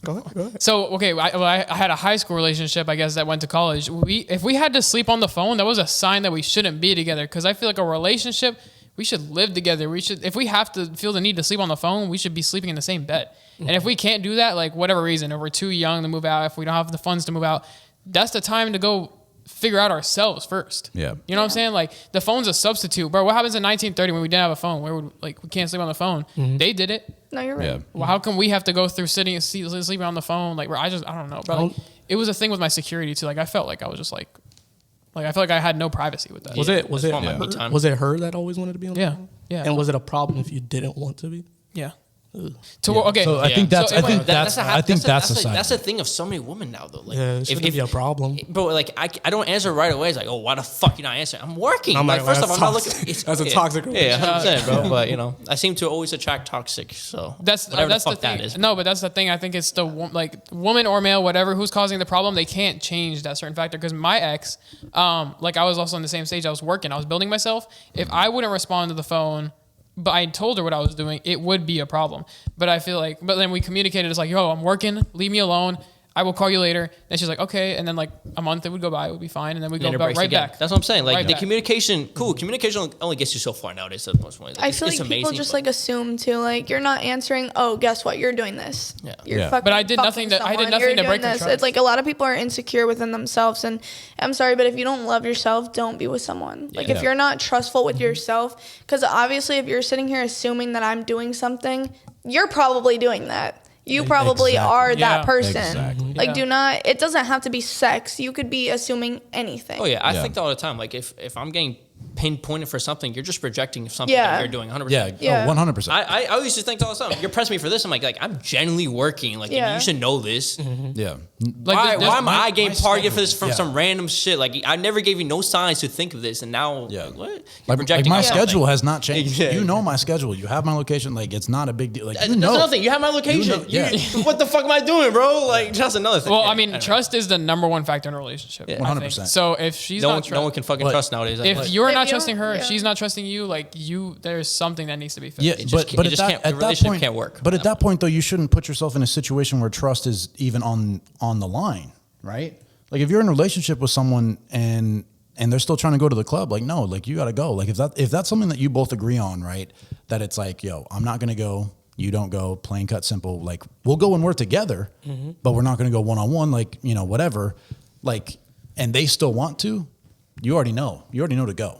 Go ahead. So okay, I had a high school relationship, I guess, that went to college. If we had to sleep on the phone, that was a sign that we shouldn't be together. Because I feel like a relationship, we should live together. We should, if we have to feel the need to sleep on the phone, we should be sleeping in the same bed. And if we can't do that, like whatever reason, if we're too young to move out, if we don't have the funds to move out, that's the time to go figure out ourselves first. Yeah. You know what I'm saying? Like the phone's a substitute, bro. What happens in 1930 when we didn't have a phone? Where would we can't sleep on the phone? They did it. No, you're right. Yeah. Well, how come we have to go through sleeping on the phone? Like, bro, I don't know, bro. Like, it was a thing with my security too. Like, I felt like I was just like I felt like I had no privacy with that. Was it her that always wanted to be on the Yeah. phone? Yeah. And was it a problem if you didn't want to be? Yeah. Ugh. Okay. So I think that's So I it think was- that's I think that's a side. That's the thing of so many women now, though. Like, Yeah, it shouldn't be a problem. But like, I don't answer right away. It's like, oh, why the fuck you not answering? I'm working. I'm like, like, first that's off, I'm not toxic. looking. That's a toxic Yeah, 100%, bro. But you know, I seem to always attract toxic. So That's whatever that's the the fuck thing. that is. No, but that's the thing. I think it's the woman or male, whatever, who's causing the problem. They can't change that certain factor. Because my ex, like I was also on the same stage. I was working. I was building myself. If I wouldn't respond to the phone, but I told her what I was doing, it would be a problem. But I feel like, but then we communicated. It's like, yo, I'm working. Leave me alone. I will call you later. And she's like, okay. And then like a month, it would go by. It would be fine. And then we go right back. That's what I'm saying. Like Right the back. communication, cool. Communication only gets you so far nowadays. At most point. I feel like people just like assume too, like you're not answering. Oh, guess what? You're doing this. Yeah. You're Yeah. fucking. But I did fucking nothing to- I did someone. nothing You're to break doing her this. trust. It's like a lot of people are insecure within themselves, and I'm sorry, but if you don't love yourself, don't be with someone. Like if Yeah. you're not trustful with yourself, because obviously, if you're sitting here assuming that I'm doing something, you're probably doing that. You probably Exactly. are Yeah. that person. Exactly. Like, Yeah. do not. It doesn't have to be sex. You could be assuming anything. Oh yeah, I Yeah. think that all the time. Like if I'm getting pinpointed for something, you're just projecting something Yeah. that you're doing 100%. Yeah, Yeah. 100%. I always just think all the time. You're pressing me for this. I'm like I'm genuinely working. Like Yeah. you should know this. yeah. Like, Why, there's- why am my- I getting my targeted for this schedule, from yeah. some random shit? Like I never gave you no signs to think of this, and now Yeah. like, what? You're Like projecting my on something. schedule has not changed. Yeah. You know my schedule. You have my location. Like it's not a big deal. Like you That's know. another thing. You have my location. You know- yeah. What the fuck am I doing, bro? Like that's another thing. well, Yeah, I mean, don't know. trust is the number one factor in a relationship. Yeah. I think. 100%. So if she's No not one, trusting, no one can fucking But trust nowadays. if Like, you're If not you trusting her, if don't- she's not trusting you, like there's something that needs to be fixed. Yeah, It just but can't- but it at just that can't- the at that relationship point can't work. But at that point though, you shouldn't put yourself in a situation where trust is even on the line, right? Like if you're in a relationship with someone and they're still trying to go to the club, like no, like you got to go. Like if that's something that you both agree on, right? That it's like, yo, I'm not gonna go. You don't go. Plain cut, simple. Like we'll go and work together, but we're not gonna go one on one. Like whatever. Like and they still want to. You already know. You already know to go.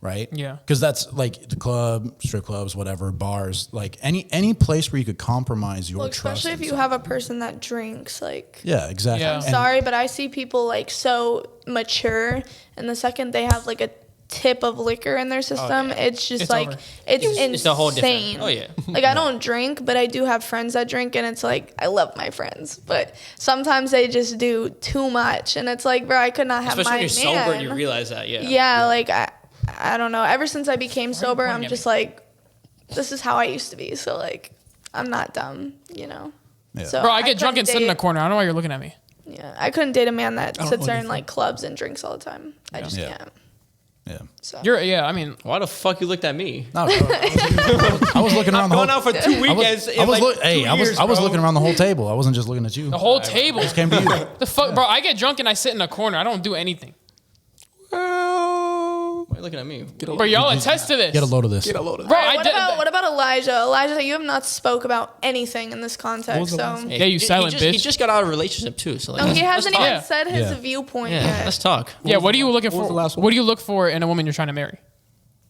Right? Yeah. Because that's like the club, strip clubs, whatever, bars, like any place where you could compromise your Well, trust. especially if in you someone. have a person that drinks, like. Yeah, exactly. Yeah. I'm sorry, but I see people like so mature, and the second they have like a tip of liquor in their system, it's just It's like over. it's It's a whole different- insane. oh, yeah. Like I don't drink, but I do have friends that drink, and it's like I love my friends, but sometimes they just do too much, and it's like, bro, I could not have especially my when you're man. sober, you realize that. Yeah. Yeah, like I don't know. Ever since I became sober, pointing I'm at just me? like, this is how I used to be. So like, I'm not dumb, Yeah. So Bro, I get drunk couldn't and sit in date- a corner. I don't know why you're looking at me. Yeah, I couldn't date a man that don't sits know there you in like clubs and drinks all the time. I just Yeah. can't. Yeah. So I mean, Why the fuck you looked at me? No, I was looking around the whole. Going out for 2 I weekends. was, in I was, like look, hey, 2 I was, years, I was bro. looking around the whole table. I wasn't just looking at you. the whole table. Came to you. The fuck, bro, I get drunk and I sit in a corner. I don't do anything. Why are you looking at me? Bro, y'all attest to this. Get a load of this. Get a load of Bro, that. I what did. about Elijah? Elijah, you have not spoke about anything in this context. was the So last Yeah, you silent he bitch. just got out of a relationship too. So like, no, he let's hasn't talk. even Yeah. said his Yeah. viewpoint Yeah, yet. let's talk. Yeah, what are you looking what was for? the last one? What do you look for in a woman you're trying to marry?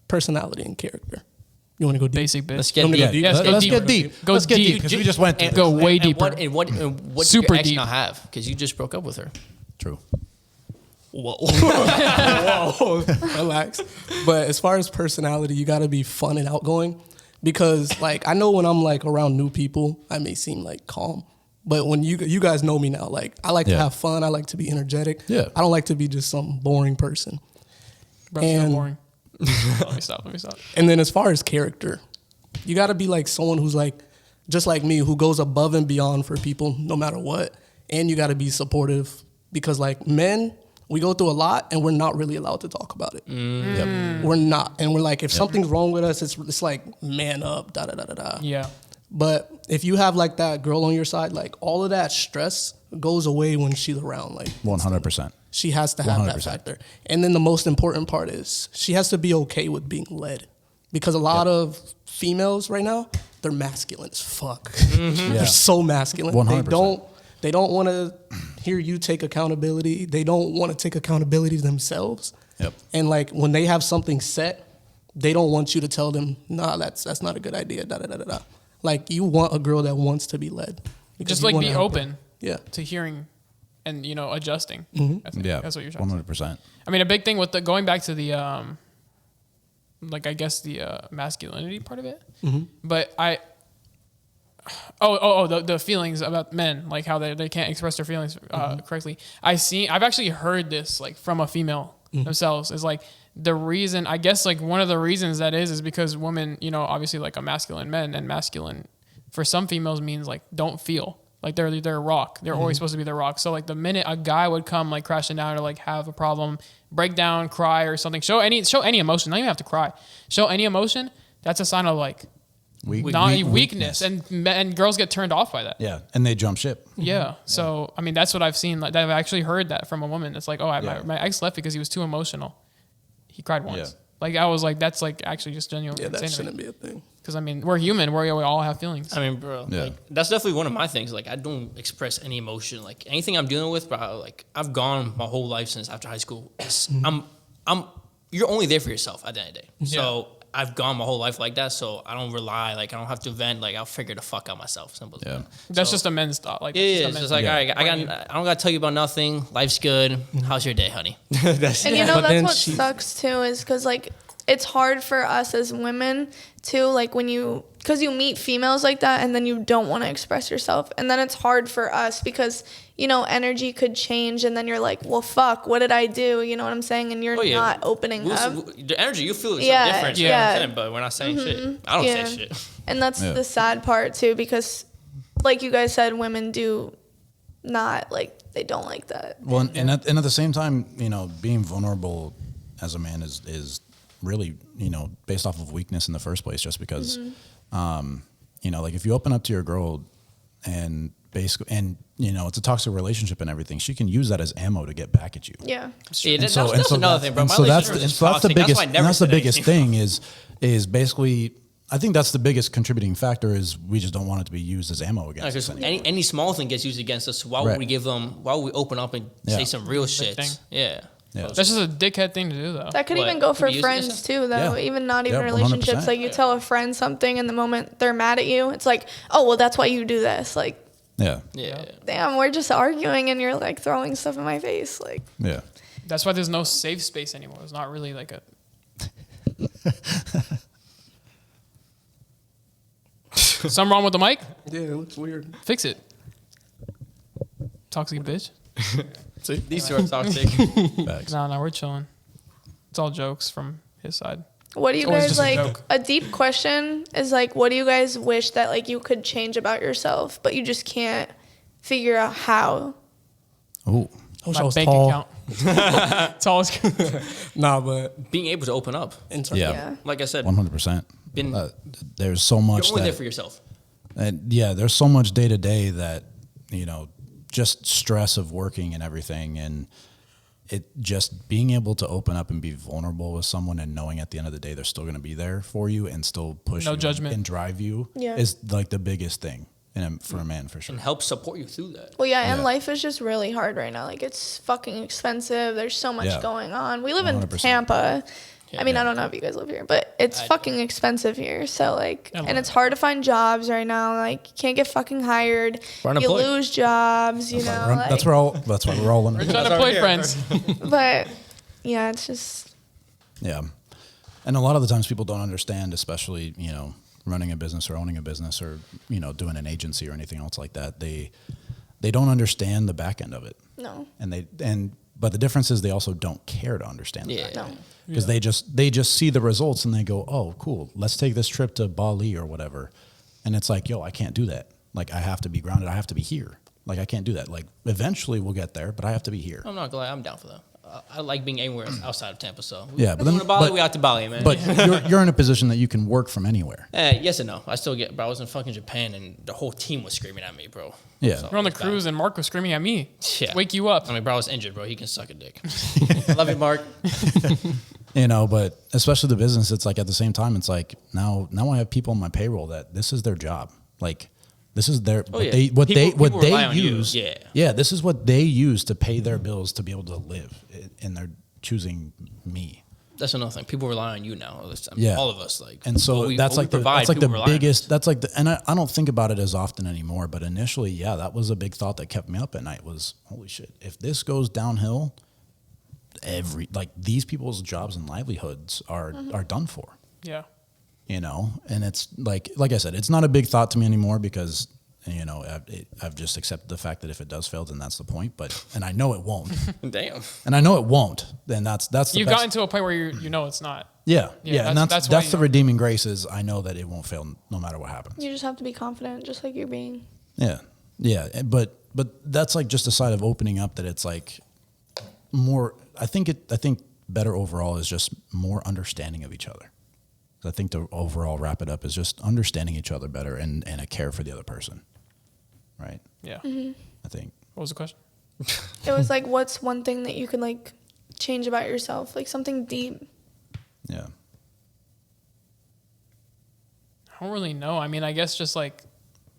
Personality and character. You want to go deep? Basic bitch. Let's get I'm gonna deep. go deep. Yes, go Let's deeper. get deep. Go Let's get deep. deep because we just went through Go this. way And deeper. what did Super your ex deep. not have? Because you just broke up with her. True. Whoa. Whoa. Relax. But as far as personality, you got to be fun and outgoing because like I know when I'm like around new people, I may seem like calm. But when you guys know me now, like I like to Yeah. have fun. I like to be energetic. Yeah. I don't like to be just some boring person. Bro, it's so And- boring. Let me stop. And then as far as character, you got to be like someone who's like just like me, who goes above and beyond for people no matter what. And you got to be supportive because like men, we go through a lot and we're not really allowed to talk about it. Yep. We're not. And we're like, if something's wrong with us, it's like, man up, da da da da da. Yeah. But if you have like that girl on your side, like all of that stress goes away when she's around. Like 100%. she has to have that 100%. factor. And then the most important part is she has to be okay with being led. Because a lot of females right now, they're masculine as fuck. Yeah. They're so masculine. 100%. They don't want to hear you take accountability, they don't want to take accountability themselves. Yep. And like when they have something set, they don't want you to tell them, nah, that's not a good idea. Da da da da da. Like you want a girl that wants to be led. Just like be open to hearing and, you know, adjusting. I think that's what you're trying 100%. to say. I mean, a big thing with going back to the, like, I guess the masculinity part of it. But the feelings about men, like how they can't express their feelings correctly. I've actually heard this like from a female themselves. Is like the reason, I guess, like one of the reasons that is because women, you know, obviously like a masculine men, and masculine for some females means like don't feel. Like they're a rock. They're always supposed to be the rock. So like the minute a guy would come like crashing down or like have a problem, break down, cry or something, show any emotion. Not even have to cry. Show any emotion. That's a sign of like weakness. And girls get turned off by that. Yeah, and they jump ship. Yeah. So I mean, that's what I've seen. Like I've actually heard that from a woman. It's like, my ex left because he was too emotional. He cried once. Yeah. Like I was like, that's like actually just genuine. Yeah, that shouldn't be a thing. Because I mean, we're human. We all have feelings. I mean, bro, like that's definitely one of my things. Like I don't express any emotion. Like anything I'm dealing with, bro. Like I've gone my whole life since after high school. You're only there for yourself at the end of the day. So I've gone my whole life like that. So I don't rely. Like I don't have to vent. Like I'll figure the fuck out myself. Simple as that. That's just a men's thought. Like it's just like all right, I don't gotta tell you about nothing. Life's good. How's your day, honey? And you know that's what sucks too is because like it's hard for us as women too, like because you meet females like that and then you don't want to express yourself. And then it's hard for us because, you know, energy could change and then you're like, well, fuck, what did I do? You know what I'm saying? And you're not opening up. The energy you feel is different. Yeah. But we're not saying shit. I don't say shit. And that's the sad part too because, like you guys said, women do not, like, they don't like that. Well, and at the same time, you know, being vulnerable as a man is really, you know, based off of weakness in the first place, just because, you know, like if you open up to your girl and basically, and you know, it's a toxic relationship and everything, she can use that as ammo to get back at you. Yeah. That's another thing, bro. So that's the biggest thing is basically, I think that's the biggest contributing factor is we just don't want it to be used as ammo against us. Any small thing gets used against us. Why would we give them? Why would we open up and say some real shit? Yeah. That's just a dickhead thing to do, though. That could even go for friends, too, though. Yeah. Even not even relationships. 100%. Like, you tell a friend something, and the moment they're mad at you, it's like, oh, well, that's why you do this. Like, damn, we're just arguing, and you're, like, throwing stuff in my face. Like, that's why there's no safe space anymore. It's not really, like, a... Something wrong with the mic? Yeah, it looks weird. Fix it. Toxic bitch. See? These two are toxic. No, we're chilling. It's all jokes from his side. What do you guys like? A deep question is like, what do you guys wish that like you could change about yourself, but you just can't figure out how? Oh, I was bank tall. Account. Tall as Nah, but being able to open up. Like I said, 100%. There's so much. You're only there for yourself. And there's so much day to day that, you know, just stress of working and everything, and it just being able to open up and be vulnerable with someone and knowing at the end of the day they're still going to be there for you and still push you and drive you is like the biggest thing for a man, for sure. And help support you through that. Well, and life is just really hard right now. Like it's fucking expensive. There's so much going on. We live 100%. In Tampa. I mean, I don't know if you guys live here, but it's fucking expensive here. So, like, and it's hard to find jobs right now. Like, you can't get fucking hired. You lose jobs, you know. That's why we're all Rich Unemployed Friends. But, yeah, it's just. Yeah. And a lot of the times people don't understand, especially, you know, running a business or owning a business or, you know, doing an agency or anything else like that. They don't understand the back end of it. No. But the difference is they also don't care to understand that. No. Because they just see the results and they go, oh, cool, let's take this trip to Bali or whatever. And it's like, yo, I can't do that. Like, I have to be grounded. I have to be here. Like, I can't do that. Like, eventually we'll get there, but I have to be here. I'm not glad. I'm down for that. I like being anywhere outside of Tampa. So but then to Bali, we out to Bali, man. But you're in a position that you can work from anywhere. Yes and no. I still get. Bro, I was in fucking Japan and the whole team was screaming at me, bro. Yeah, so we're on the cruise and Mark was screaming at me. Yeah, wake you up. I mean, bro, I was injured, bro. He can suck a dick. I love you, Mark. You know, but especially the business, it's like at the same time, it's like now I have people on my payroll that this is their job. Like, This is their Oh, yeah. what People rely they on you. use. Yeah. This is what they use to pay their bills to be able to live, and they're choosing me. That's another thing. People rely on you now. All of us, like, and so that's like the biggest. That's like the, and I don't think about it as often anymore. But initially, yeah, that was a big thought that kept me up at night. Was holy shit, if this goes downhill, these people's jobs and livelihoods are done for. Yeah. You know, and it's like I said, it's not a big thought to me anymore because, you know, I've just accepted the fact that if it does fail, then that's the point. And I know it won't. Damn. And I know it won't. Then that's the You've best. gotten to a point where you know it's not. Yeah. And that's the redeeming grace is I know that it won't fail no matter what happens. You just have to be confident, just like you're being. Yeah. But that's like just a side of opening up that it's like more. I think better overall is just more understanding of each other. I think to overall wrap it up is just understanding each other better and a care for the other person. Right? Yeah. I think. What was the question? It was like, what's one thing that you could like change about yourself? Like something deep. Yeah. I don't really know. I mean, I guess just like.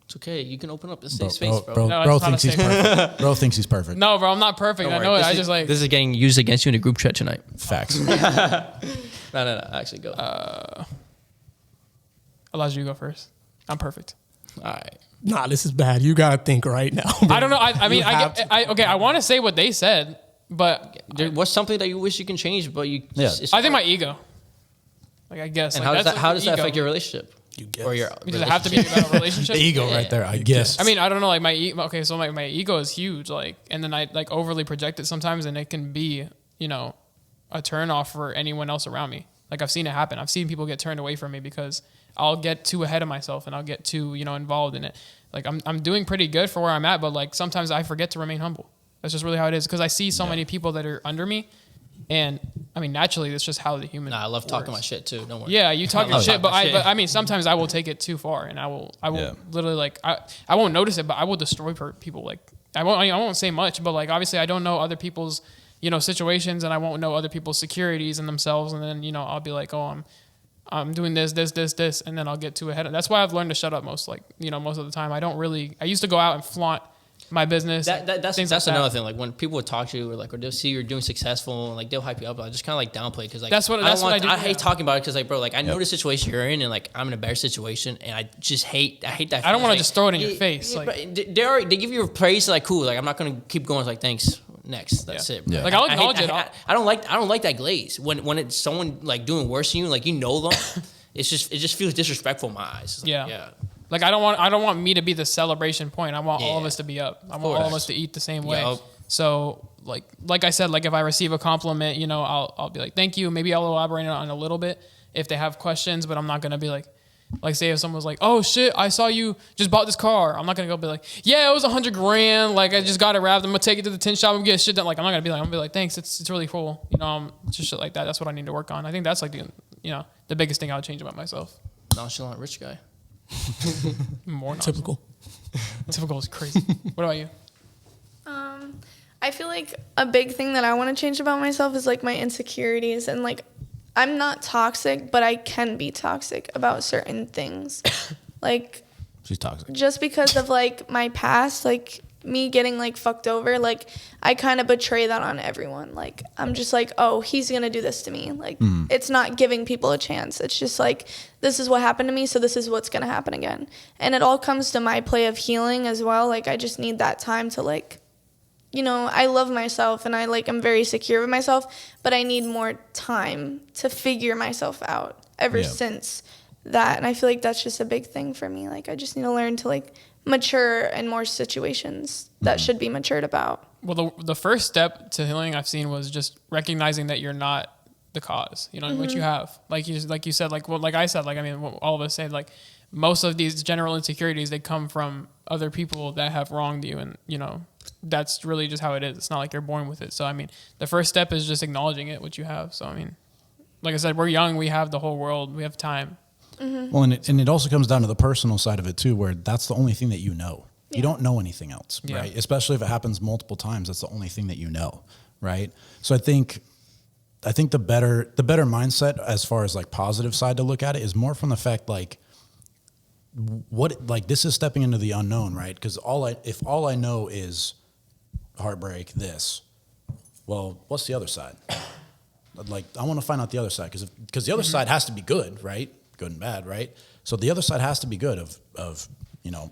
It's okay. You can open up the safe space, bro. No, Bro it's not thinks he's perfect. Bro thinks he's perfect. No, bro, I'm not perfect. Don't I know worry. it. I just like. This is getting used against you in a group chat tonight. Facts. No. Actually, go. Elijah, you go first. I'm perfect. All right. Nah, this is bad. You gotta think right now. I don't know. I mean, I want to say what they said, but What's something that you wish you can change, but you? Yeah. I think my ego. Like, I guess. And like, how does that ego. affect your relationship? You guess. Or your Does it have to be about a relationship? The ego right there, I guess. I mean, I don't know. Like okay, so my ego is huge. Like, and then I like overly project it sometimes, and it can be, you know, a turn off for anyone else around me. Like I've seen it happen. I've seen people get turned away from me because I'll get too ahead of myself and I'll get too, you know, involved in it. Like I'm doing pretty good for where I'm at, but like sometimes I forget to remain humble. That's just really how it is because I see so many people that are under me, and I mean naturally that's just how the human. Nah, I love talking my works. shit too. Don't worry. Yeah, you talk your shit, but talking I mean sometimes I will take it too far, and I will literally like I won't notice it, but I will destroy people. Like I won't say much, but like obviously I don't know other people's, you know, situations, and I won't know other people's securities and themselves, and then, you know, I'll be like, oh, I'm doing this, and then I'll get too ahead. That's why I've learned to shut up most of the time. I used to go out and flaunt my business. That's another thing. Like when people would talk to you or they'll see you're doing successful and like they'll hype you up, I just kind of like downplay because like that's what I do. I hate talking about it because like, bro, like I know the situation you're in and like I'm in a better situation and I hate that. I don't want to just throw it in your face. Yeah, like they give you a praise like cool. Like I'm not gonna keep going. It's like thanks. Next, that's it. Bro. Yeah. Like I'll acknowledge it. I don't like that glaze when it's someone like doing worse than you. Like you know them, it just feels disrespectful in my eyes. Like, yeah. Like I don't want me to be the celebration point. I want all of us to be up. I want all of us to eat the same way. Yep. So like I said, like if I receive a compliment, you know, I'll be like thank you. Maybe I'll elaborate on it a little bit if they have questions, but I'm not gonna be like say if someone's like, oh shit, I saw you just bought this car. I'm not gonna go be like, yeah, it was $100,000. Like I just got it wrapped. I'm gonna take it to the tin shop and get shit done. Like I'm not gonna be like, thanks. It's really cool. You know, just shit like that. That's what I need to work on. I think that's like the biggest thing I would change about myself. Nonchalant rich guy. More Typical. Typical is crazy. What about you? I feel like a big thing that I want to change about myself is like my insecurities, and like I'm not toxic, but I can be toxic about certain things. Like She's toxic. just because of like my past, like me getting like fucked over, like I kind of betray that on everyone. Like I'm just like, oh, he's gonna do this to me. Like it's not giving people a chance. It's just like, this is what happened to me, so this is what's gonna happen again. And it all comes to my play of healing as well. Like I just need that time to like, you know, I love myself and I'm very secure with myself, but I need more time to figure myself out ever since that. And I feel like that's just a big thing for me. Like I just need to learn to like mature in more situations that should be matured about. Well, the first step to healing I've seen was just recognizing that you're not the cause, you know, what you have. Like you said, like I said, like, I mean, all of us say, like, most of these general insecurities, they come from other people that have wronged you. And, you know, that's really just how it is. It's not like you're born with it. So, I mean, the first step is just acknowledging it, what you have. So, I mean, like I said, we're young. We have the whole world. We have time. Well, and it also comes down to the personal side of it too, where that's the only thing that you know. Yeah. You don't know anything else, right? Especially if it happens multiple times, that's the only thing that you know, right? So I think the better mindset as far as like positive side to look at it is more from the fact like what, like, this is stepping into the unknown, right? Because if all I know is heartbreak, well, what's the other side? Like, I want to find out the other side, because the other side has to be good, right? Good and bad, right? So the other side has to be good of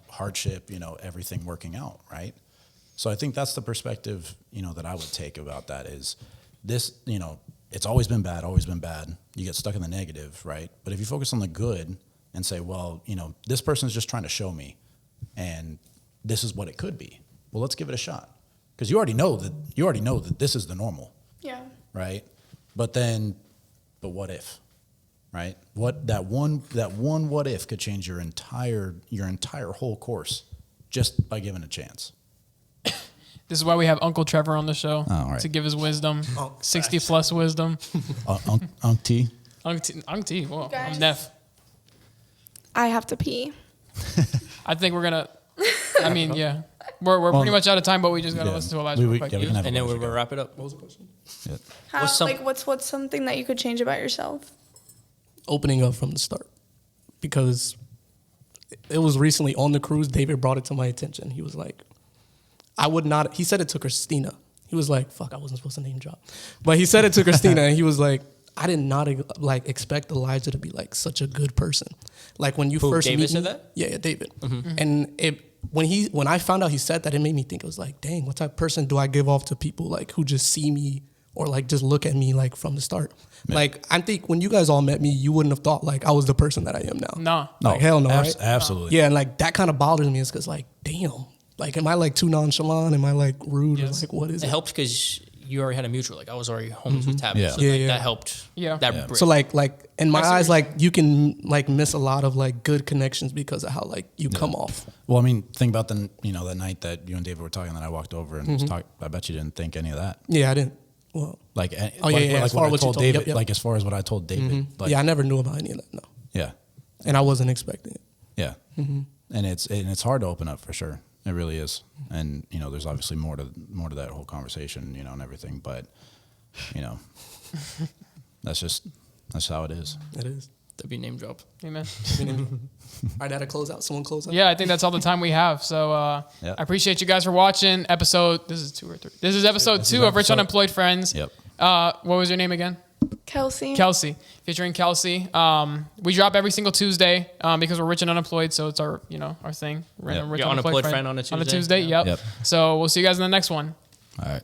hardship, everything working out, right? So I think that's the perspective, that I would take about that is this, it's always been bad. You get stuck in the negative, right? But if you focus on the good and say, well, this person is just trying to show me, and this is what it could be. Well, let's give it a shot, because you already know that this is the normal, Yeah. right? But what if, right? That one what if could change your entire whole course just by giving a chance. This is why we have Uncle Trevor on the show right. to give his wisdom, 60 plus wisdom. Unc T. Unc T. Well, Guys. I'm Neff. I have to pee. I think we're gonna. I mean, yeah, we're pretty much out of time, but we just gotta listen to Elijah real quick. we can have a And then bunch we'll of wrap it up. What was the question? Yeah. What's something that you could change about yourself? Opening up from the start, because it was recently on the cruise. David brought it to my attention. He was like, I would not. He said it to Christina. He was like, "Fuck, I wasn't supposed to name drop," but he said it to Christina, and he was like, "I did not expect Elijah to be like such a good person. Like when you first David meet said me, that? yeah, David. And when I found out he said that, it made me think. It was like, dang, what type of person do I give off to people like who just see me or like just look at me like from the start? Yeah. Like I think when you guys all met me, you wouldn't have thought like I was the person that I am now. No. Like hell no, right? Absolutely. Yeah, and like that kind of bothers me is because like, damn. Like, am I like too nonchalant? Am I like rude? Yes. Or, like, what is it? It helps because you already had a mutual. Like I was already homies with Tabby. Yeah. So Yeah, like, yeah. that helped. Yeah. That bridge. So like in my I see what eyes, you're like you can like miss a lot of like good connections because of how like you come off. Well, I mean, think about the that night that you and David were talking, that I walked over and was talking. I bet you didn't think any of that. Yeah, I didn't. Well, Like, yeah. like As far what I as what you told told- David. yep, yep. Like as far as what I told David. Like, yeah, I never knew about any of that. No, yeah, and I wasn't expecting it. yeah. And it's hard to open up for sure. It really is. And there's obviously more to that whole conversation, and everything. But that's how it is. It is. That'd be name drop. Amen. All right, that'll close out. Someone close out. Yeah, I think that's all the time we have. So Yeah. I appreciate you guys for watching episode. This is 2 or 3. This is episode 2 of Rich Unemployed Friends. Yep. What was your name again? Kelsey. Kelsey, featuring Kelsey. We drop every single Tuesday because we're rich and unemployed, so it's our our thing. Rich Yep. and Your unemployed friend on a On a Tuesday? Tuesday, Yeah. yep. Yep. So we'll see you guys in the next one. All right.